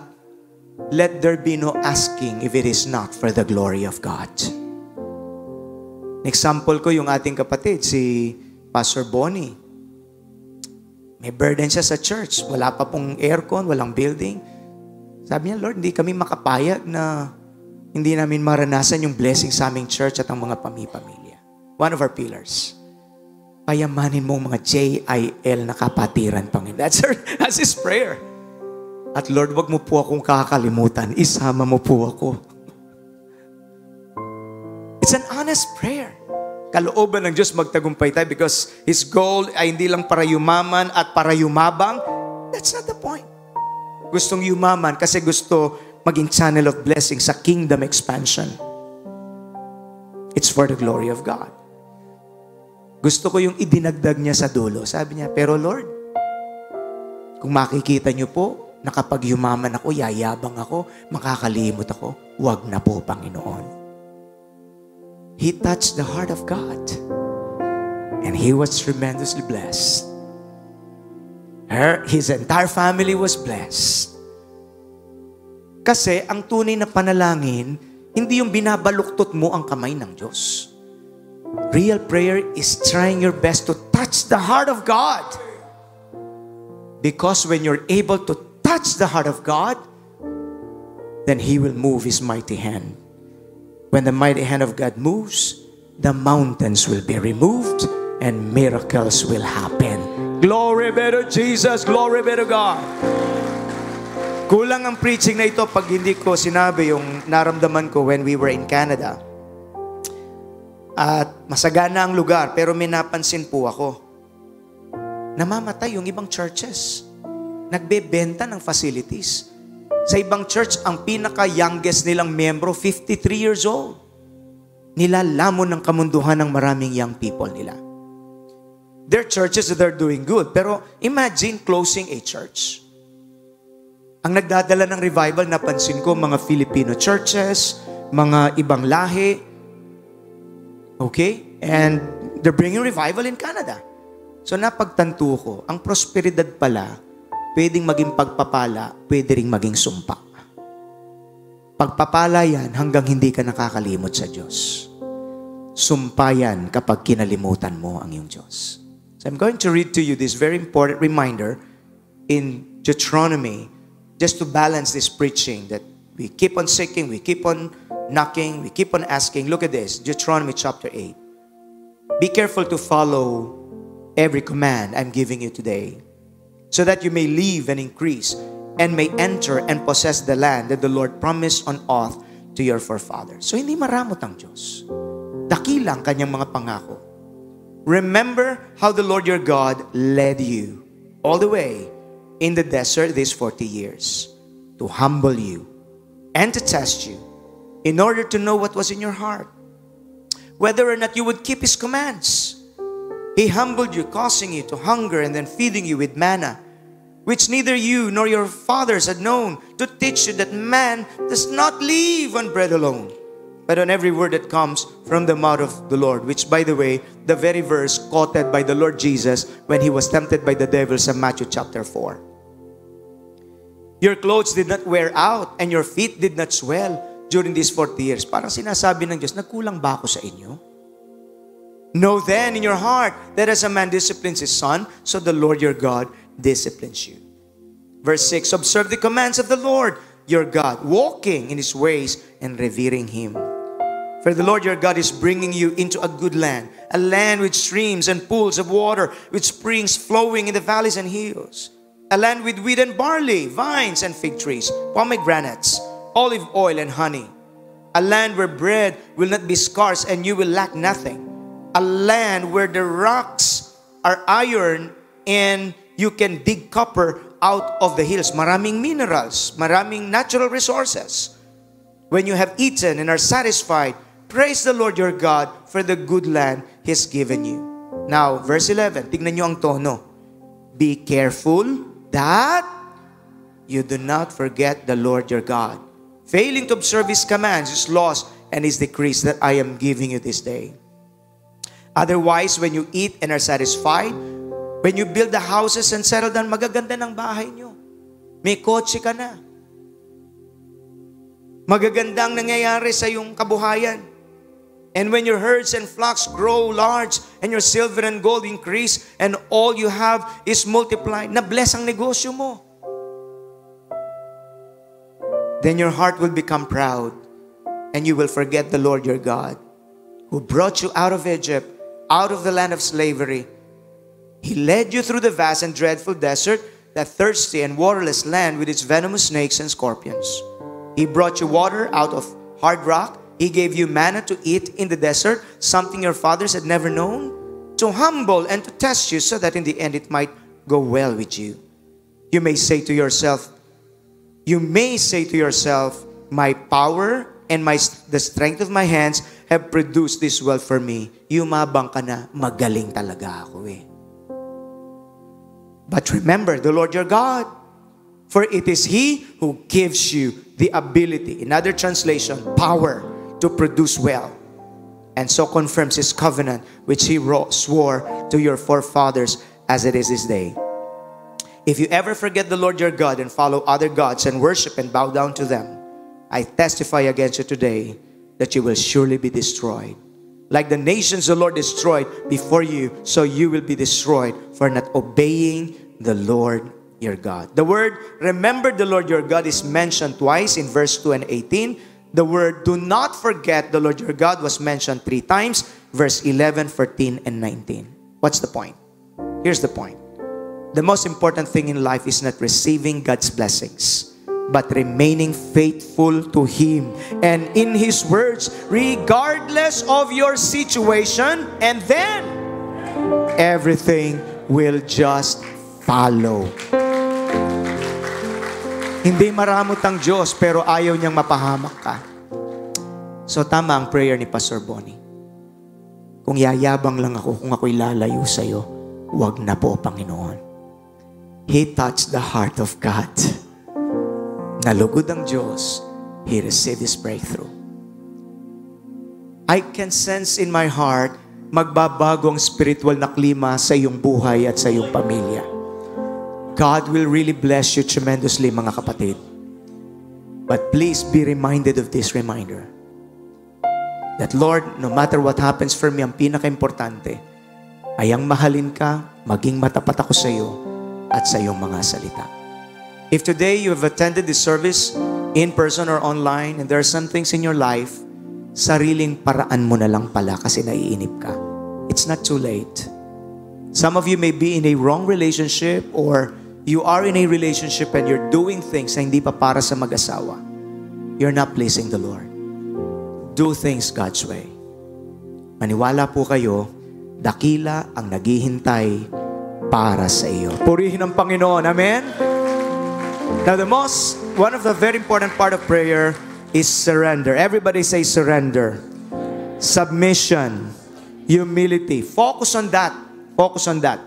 let there be no asking if it is not for the glory of God. Example ko yung ating kapatid, si Pastor Bonnie. May burden siya sa church. Wala pa pong aircon, walang building. Sabi niya, Lord, hindi kami makapayag na hindi namin maranasan yung blessing sa aming church at ang mga pamilya. One of our pillars. Payamanin mo mga JIL na kapatiran, Panginoon. That's his prayer. At Lord, wag mo po akong kakalimutan. Isama mo po ako. It's an honest prayer. Kalooban ng Diyos magtagumpay tayo because His goal ay hindi lang para yumaman at para yumabang. That's not the point. Gustong yumaman kasi gusto maging channel of blessing sa kingdom expansion. It's for the glory of God. Gusto ko yung idinagdag niya sa dulo. Sabi niya, pero Lord, kung makikita niyo po na kapag yumaman ako, yayabang ako, makakalimot ako, wag na po, Panginoon. He touched the heart of God. And he was tremendously blessed. His entire family was blessed. Kasi ang tunay na panalangin, hindi yung binabaluktot mo ang kamay ng Diyos. Real prayer is trying your best to touch the heart of God. Because when you're able to touch the heart of God, then He will move His mighty hand. When the mighty hand of God moves, the mountains will be removed and miracles will happen. Glory be to Jesus. Glory be to God. Kulang ang preaching na ito pag hindi ko sinabi yung naramdaman ko when we were in Canada. At masagana ang lugar, pero may napansin po ako. Namamatay yung ibang churches. Nagbebenta ng facilities. Sa ibang church, ang pinaka-youngest nilang membro, 53 years old. Nilalamon ng kamunduhan ng maraming young people nila. There are churches that are doing good, pero imagine closing a church. Ang nagdadala ng revival, napansin ko, mga Filipino churches, mga ibang lahi, okay? And they're bringing revival in Canada. So napagtanto ko, ang prosperidad pala, pwedeng maging pagpapala, pwede ring maging sumpa. Pagpapala yan hanggang hindi ka nakakalimot sa Diyos. Sumpa yan kapag kinalimutan mo ang iyong Diyos. So I'm going to read to you this very important reminder in Deuteronomy just to balance this preaching that we keep on seeking, we keep on knocking, we keep on asking. Look at this, Deuteronomy chapter 8. Be careful to follow every command I'm giving you today, so that you may live and increase and may enter and possess the land that the Lord promised on oath to your forefathers. So hindi maramot ang Diyos. Dakilang kanyang mga pangako. Remember how the Lord your God led you all the way in the desert these 40 years to humble you and to test you in order to know what was in your heart, whether or not you would keep His commands. He humbled you, causing you to hunger and then feeding you with manna, which neither you nor your fathers had known, to teach you that man does not live on bread alone, but on every word that comes from the mouth of the Lord. Which, by the way, the very verse quoted by the Lord Jesus when He was tempted by the devil in Matthew chapter 4. Your clothes did not wear out and your feet did not swell during these 40 years. Parang sinasabi ng Diyos, nagkulang ba ako sa inyo? Know then in your heart that as a man disciplines his son, so the Lord your God disciplines you. Verse 6, observe the commands of the Lord your God, walking in His ways and revering Him. For the Lord your God is bringing you into a good land, a land with streams and pools of water, with springs flowing in the valleys and hills, a land with wheat and barley, vines and fig trees, pomegranates, olive oil and honey, a land where bread will not be scarce and you will lack nothing, a land where the rocks are iron and you can dig copper out of the hills. Maraming minerals, maraming natural resources. When you have eaten and are satisfied, praise the Lord your God for the good land He's given you. Now, verse 11, tignan nyo ang tono. Be careful that you do not forget the Lord your God, failing to observe His commands, His laws, and His decrees that I am giving you this day. Otherwise, when you eat and are satisfied, when you build the houses and settle down, magaganda ng bahay nyo. May kotse ka na. Magagandang nangyayari sa iyong kabuhayan. And when your herds and flocks grow large, and your silver and gold increase, and all you have is multiplied, na-bless ang negosyo mo. Then your heart will become proud, and you will forget the Lord your God, who brought you out of Egypt, out of the land of slavery. He led you through the vast and dreadful desert, that thirsty and waterless land with its venomous snakes and scorpions. He brought you water out of hard rock. He gave you manna to eat in the desert, something your fathers had never known, to humble and to test you, so that in the end it might go well with you. You may say to yourself, my power and the strength of my hands have produced this wealth for me. Yumabang ka na, magaling talaga ako eh. But remember the Lord your God, for it is He who gives you the ability, in other translation, power, to produce wealth, and so confirms His covenant, which He swore to your forefathers as it is this day. If you ever forget the Lord your God and follow other gods and worship and bow down to them, I testify against you today that you will surely be destroyed. Like the nations the Lord destroyed before you, so you will be destroyed for not obeying the Lord your God. The word, remember the Lord your God, is mentioned twice in verse 2 and 18. The word, do not forget the Lord your God, was mentioned 3 times, verse 11, 14, and 19. What's the point? Here's the point. The most important thing in life is not receiving God's blessings, but remaining faithful to Him and in His words, regardless of your situation, and then everything will just follow. Hindi maramot ang Diyos, pero ayaw niyang mapahamak ka. So tama ang prayer ni Pastor Bonnie. Kung yayabang lang ako, kung ako'y lalayo sa'yo, wag na po, Panginoon. He touched the heart of God. Nalugod ang Diyos, He received His breakthrough. I can sense in my heart, magbabago ang spiritual na klima sa iyong buhay at sa iyong pamilya. God will really bless you tremendously, mga kapatid. But please be reminded of this reminder. That Lord, no matter what happens for me, ang pinaka-importante ay ang mahalin ka, maging matapat ako sa iyo at sa iyong mga salita. If today you have attended this service in person or online, and there are some things in your life, sariling paraan mo na lang pala kasi naiinip ka. It's not too late. Some of you may be in a wrong relationship, or you are in a relationship and you're doing things na hindi pa para sa mag-asawa. You're not pleasing the Lord. Do things God's way. Maniwala po kayo, dakila ang naghihintay para sa iyo. Purihin ang Panginoon. Amen? Now one of the very important part of prayer is surrender. Everybody say surrender. Submission. Humility. Focus on that. Focus on that.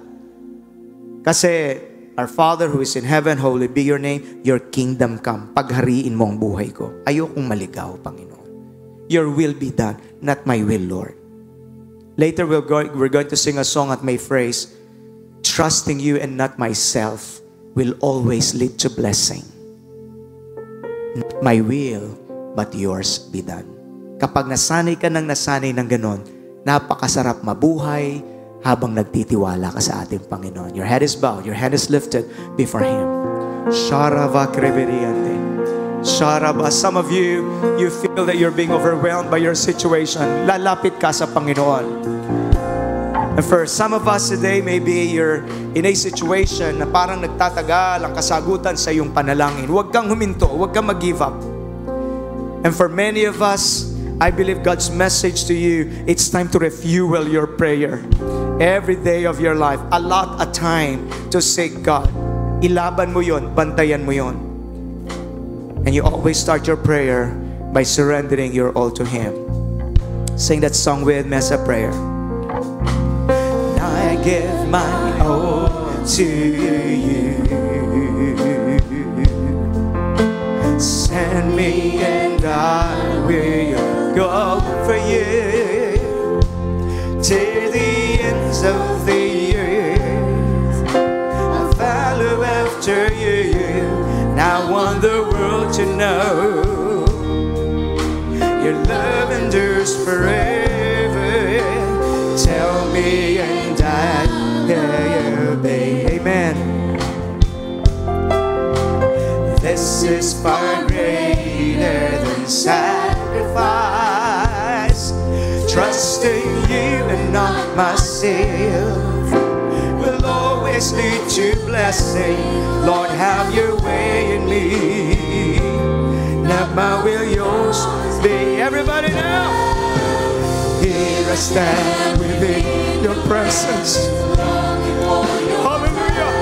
Kasi, our Father who is in heaven, holy be your name, your kingdom come. Paghariin mo ang buhay ko. Ayokong maligaw, Panginoon. Your will be done, not my will, Lord. Later, we're going to sing a song at my phrase, trusting you and not myself will always lead to blessing. Not my will, but yours be done. Kapag nasanay ka ng ganon, napakasarap mabuhay, habang nagtitiwala ka sa ating Panginoon. Your head is bowed, your hand is lifted before Him. Sharava kreveriante. Sharaba. Some of you feel that you're being overwhelmed by your situation. Lalapit ka sa Panginoon. And for some of us today, maybe you're in a situation na parang nagtatagal ang kasagutan sa iyong panalangin. Huwag kang huminto, huwag kang mag-give up. And for many of us, I believe God's message to you, it's time to refuel your prayer. Every day of your life, allot a time to seek God. Ilaban mo yon, bantayan mo yon. And you always start your prayer by surrendering your all to Him. Sing that song with me as a prayer. give my all to you. Send me and I will go for you till the ends of the earth. I follow after you, and I want the world to know your love endures forever. Tell me and I will obey. Amen. This is far greater than sacrifice. Trusting you and not myself will always lead to blessing. Lord, have your way in me. Not my will, yours be. Everybody now. Here I stand within your presence. Hallelujah.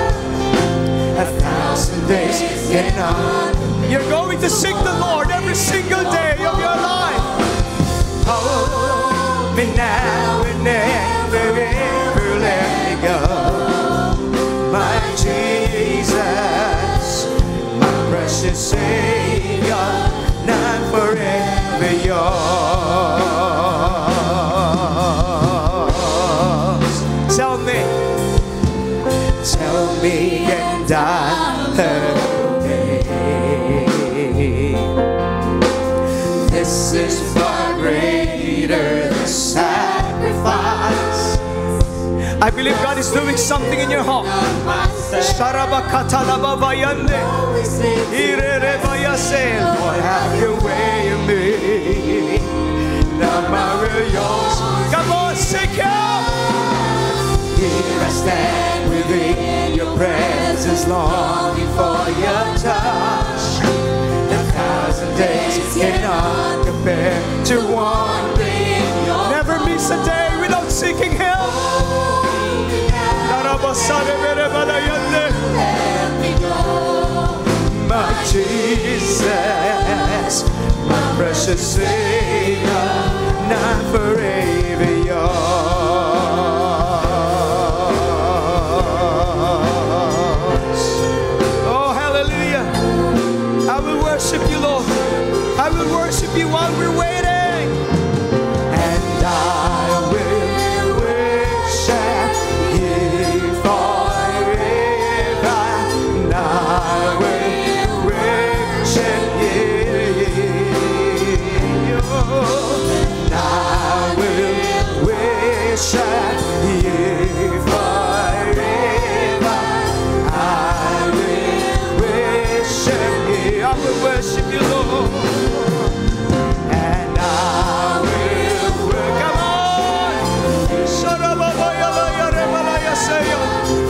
1,000 days cannot. You're going to seek the Lord every single day of your life. Hold me now and never ever let me go. My Jesus, my precious Savior, not forever yours. Tell me and I'll obey. This is far greater than sacrifice. I believe God is doing something in your heart. Lord, have your way in me. Not my will, yours. Come on, sing out. Here I stand within your presence, longing for your touch. 1,000 days cannot compare to one day. Never miss a day without seeking help. Let me go. My Jesus, my precious Savior, not forever yours. Oh, hallelujah. I will worship you, Lord. I will worship you while we're waiting. And I will worship you forever. And I will worship you. And I will worship you forever. I will worship you. I will worship you, Lord. And I will work. Come on.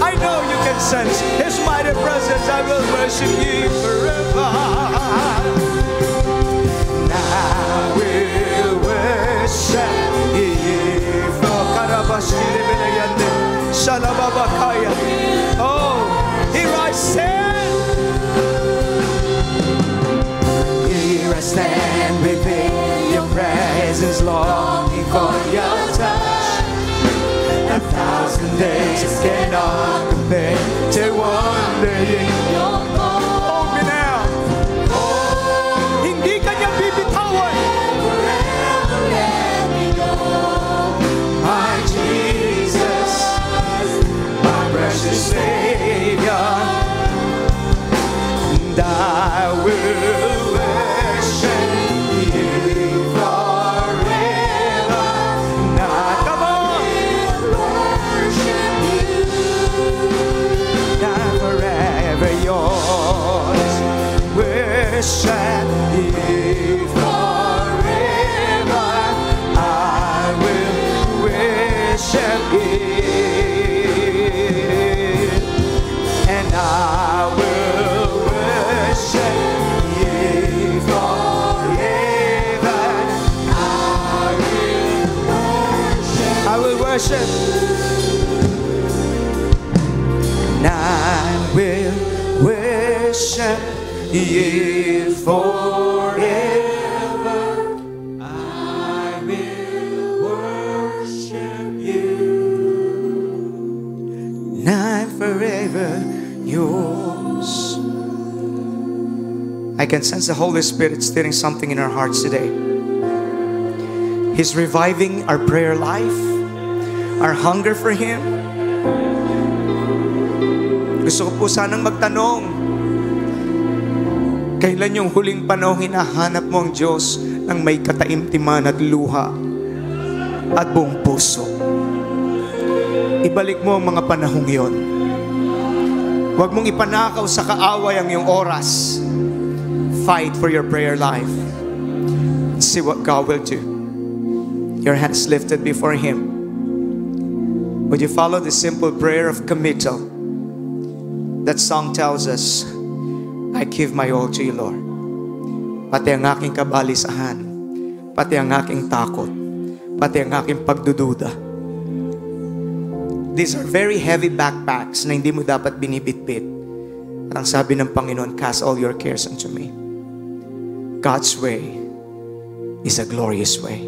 I know you can sense His mighty presence. I will worship you forever. And I will worship you forever. Oh, here I stand. Here I stand within your presence, longing for your touch. 1,000 days cannot compare to one day. Hold me now. Hindi ka niya bibitawan. My Jesus, my precious Savior, and I will worship you forever. Now, come on. Now forever yours. Worship you forever. I will worship you. And I will worship you forever. I will worship. And I will worship you forever. I will worship you. I can sense the Holy Spirit stirring something in our hearts today. He's reviving our prayer life, our hunger for Him. Gusto ko po sanang magtanong, kailan yung huling panahon hinahanap mo ang Diyos ng may kataimtiman at luha at buong puso? Ibalik mo ang mga panahong yon. Huwag mong ipanakaw sa kaaway ang iyong oras. Fight for your prayer life. See what God will do. Your hands lifted before Him. Would you follow the simple prayer of committal? That song tells us, I give my all to you, Lord. Pati ang aking kabalisahan, pati ang aking takot, pati ang aking pagdududa. These are very heavy backpacks na hindi mo dapat binibitbit. At ang sabi ng Panginoon, cast all your cares unto me. God's way is a glorious way.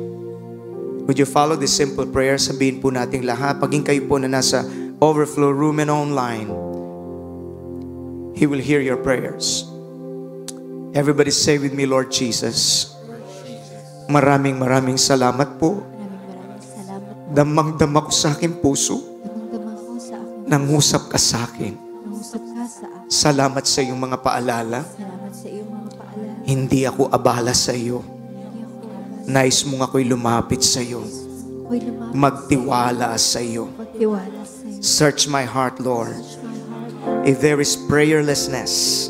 Would you follow this simple prayer? Sabihin po natin lahat, paging kayo po na nasa overflow room and online, He will hear your prayers. Everybody say with me, Lord Jesus, maraming salamat po. Damang-dama ko sa aking puso. Nangusap ka sa akin. Salamat sa iyong mga paalala. Hindi ako abala sa iyo. Nais mong ako'y lumapit sa iyo. Magtiwala sa iyo. Search my heart, Lord. If there is prayerlessness,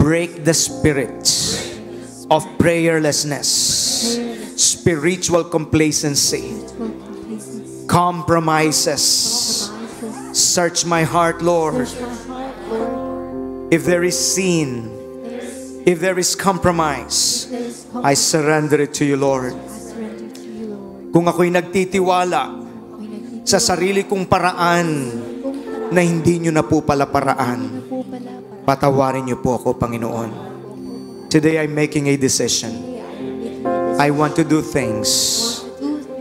break the spirit of prayerlessness, spiritual complacency, compromises. Search my heart, Lord. If there is sin, if there is compromise, I surrender it to you, Lord. Kung ako'y nagtitiwala sa sarili kong paraan na hindi nyo na po pala paraan, patawarin nyo po ako, Panginoon. Today I'm making a decision. I want to do things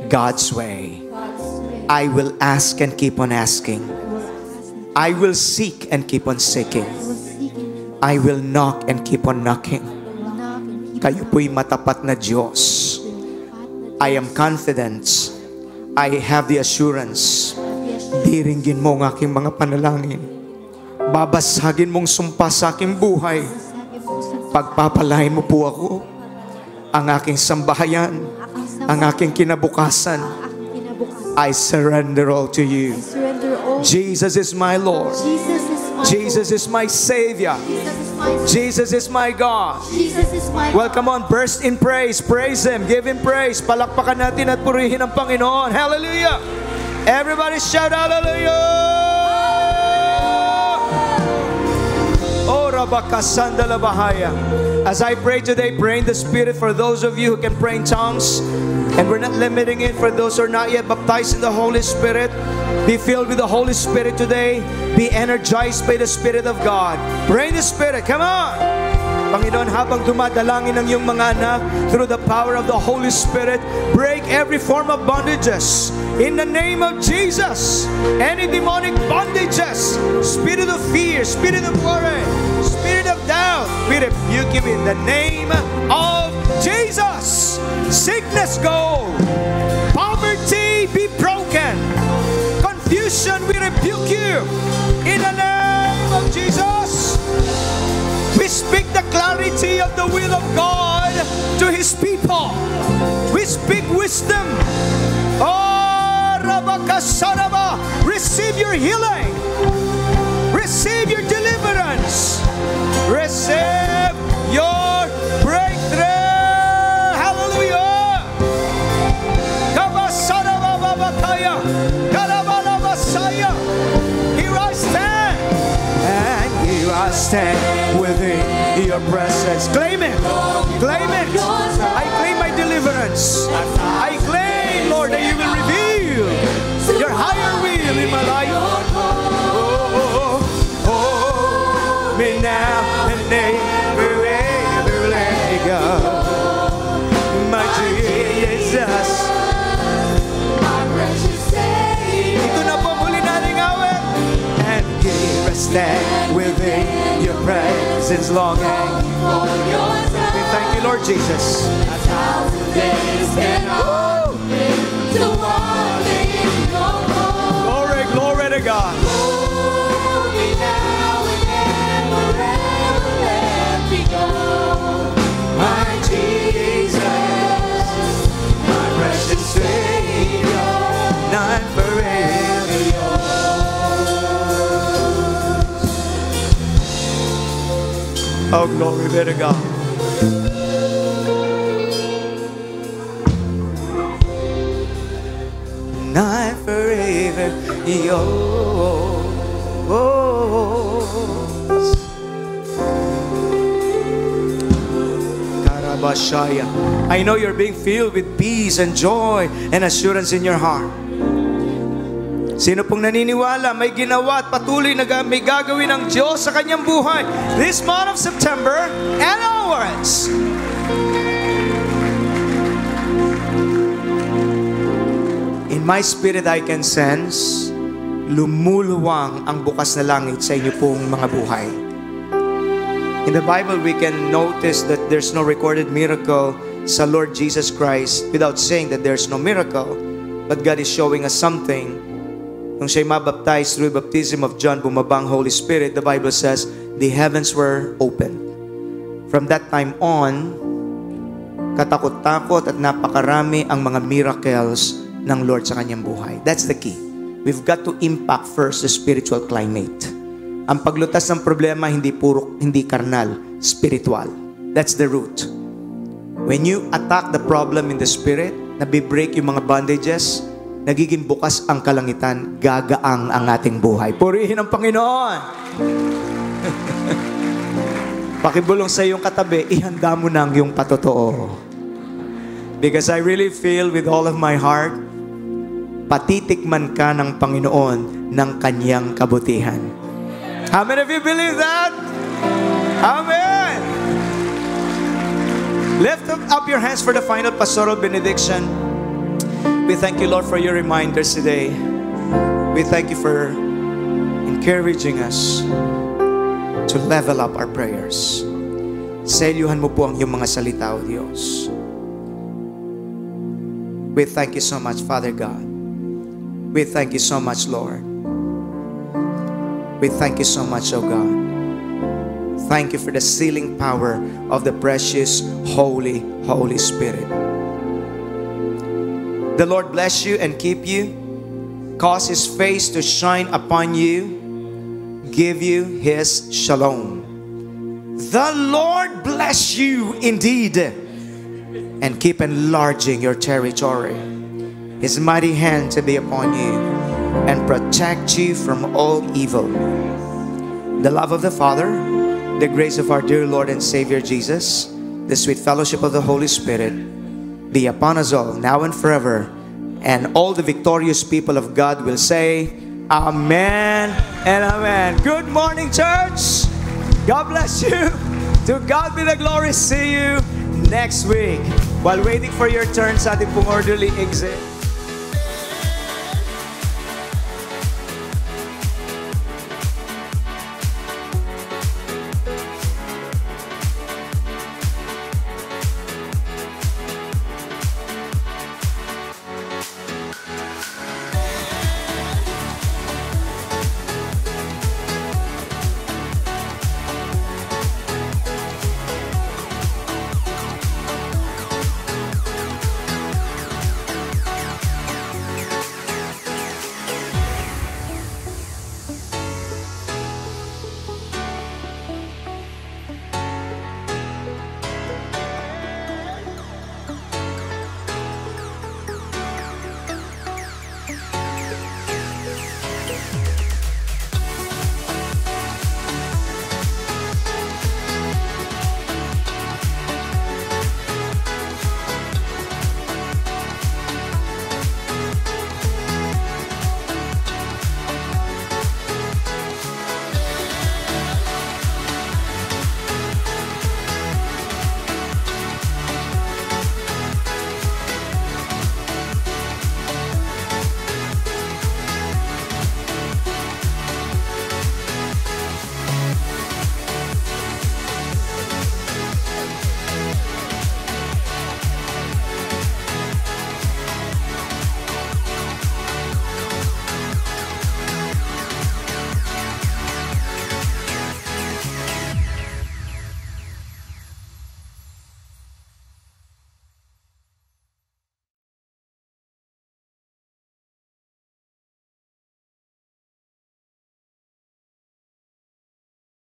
God's way. I will ask and keep on asking. I will seek and keep on seeking. I will knock and keep on knocking. Kayo po'y matapat na Diyos. I am confident. I have the assurance. Diringgin mo ang aking mga panalangin. Babasagin mong sumpa sa aking buhay. Pagpapalain mo po ako, ang aking sambahayan, ang aking kinabukasan. I surrender all to you. Jesus is my Lord. Jesus is my Savior. Jesus is my God. Well, come on, burst in praise. Praise Him. Give Him praise. Palakpakan natin at purihin ang Panginoon. Hallelujah. Everybody shout hallelujah. Oh, Rabakasandala Bahaya. As I pray today, pray in the Spirit for those of you who can pray in tongues. And we're not limiting it for those who are not yet baptized in the Holy Spirit. Be filled with the Holy Spirit today. Be energized by the Spirit of God. Pray in the Spirit. Come on. Panginoon, habang dumadalangin ang iyong mga anak through the power of the Holy Spirit, break every form of bondages. In the name of Jesus. Any demonic bondages, spirit of fear, spirit of worry, spirit of doubt, we rebuke you in the name of Jesus. Sickness go. Poverty be broken. Confusion, we rebuke you in the name of Jesus. We speak the clarity of the will of God to His people. We speak wisdom. Oh, Rabakasaraba, receive your healing. Receive your deliverance. Receive your breakthrough. Hallelujah. Kabasaraba babataya. Karabalabasaya. Here I stand. And here I stand within your presence. Claim it. Claim it. I claim my deliverance. I claim, Lord, that you will reveal your higher will in my life. Oh, oh, oh, me now and everywhere I go. My Jesus. Ito na po muli nating awit. And here I stand within your presence longing for your Lord Jesus. 1,000 days cannot bring to one in no more. Glory, glory to God. Hold me now and then forever let me go. My Jesus, my precious Savior, Not forever yours. Oh, glory be to God. Not forever yours. Karabashaya. I know you're being filled with peace and joy and assurance in your heart. Sino pong naniniwala, may ginawa at patuloy na may gagawin ng Diyos sa kanyang buhay this month of September and onwards. In my spirit, I can sense lumuluwang ang bukas na langit sa inyo pong mga buhay. In the Bible, we can notice that there's no recorded miracle sa Lord Jesus Christ without saying that there's no miracle. But God is showing us something. Nung siya'y mabaptize through baptism of John, bumabang Holy Spirit, the Bible says, the heavens were opened. From that time on, katakot-takot at napakarami ang mga miracles ng Lord sa kanyang buhay. That's the key. We've got to impact first the spiritual climate. Ang paglutas ng problema, hindi karnal, spiritual. That's the root. When you attack the problem in the spirit, nabibreak yung mga bondages, nagiging bukas ang kalangitan, gagaang ang ating buhay. Purihin ang Panginoon! Pakibulong sa iyong katabi, ihanda mo nang yung patotoo. Because I really feel with all of my heart, patitikman ka ng Panginoon ng kanyang kabutihan. How many of you believe that? Amen! Lift up your hands for the final pastoral benediction. We thank you, Lord, for your reminders today. We thank you for encouraging us to level up our prayers. Selyuhan mo po ang iyong mga salita, O Diyos. We thank you so much, Father God. We thank you so much, Lord. We thank you so much, O God. Thank you for the sealing power of the precious, holy, Holy Spirit. The Lord bless you and keep you, cause His face to shine upon you, give you His shalom. The Lord bless you indeed and keep enlarging your territory. His mighty hand to be upon you and protect you from all evil. The love of the Father, the grace of our dear Lord and Savior Jesus, the sweet fellowship of the Holy Spirit be upon us all, now and forever. And all the victorious people of God will say, Amen and Amen. Good morning, church. God bless you. To God be the glory. See you next week. While waiting for your turn sa ating pong orderly exit.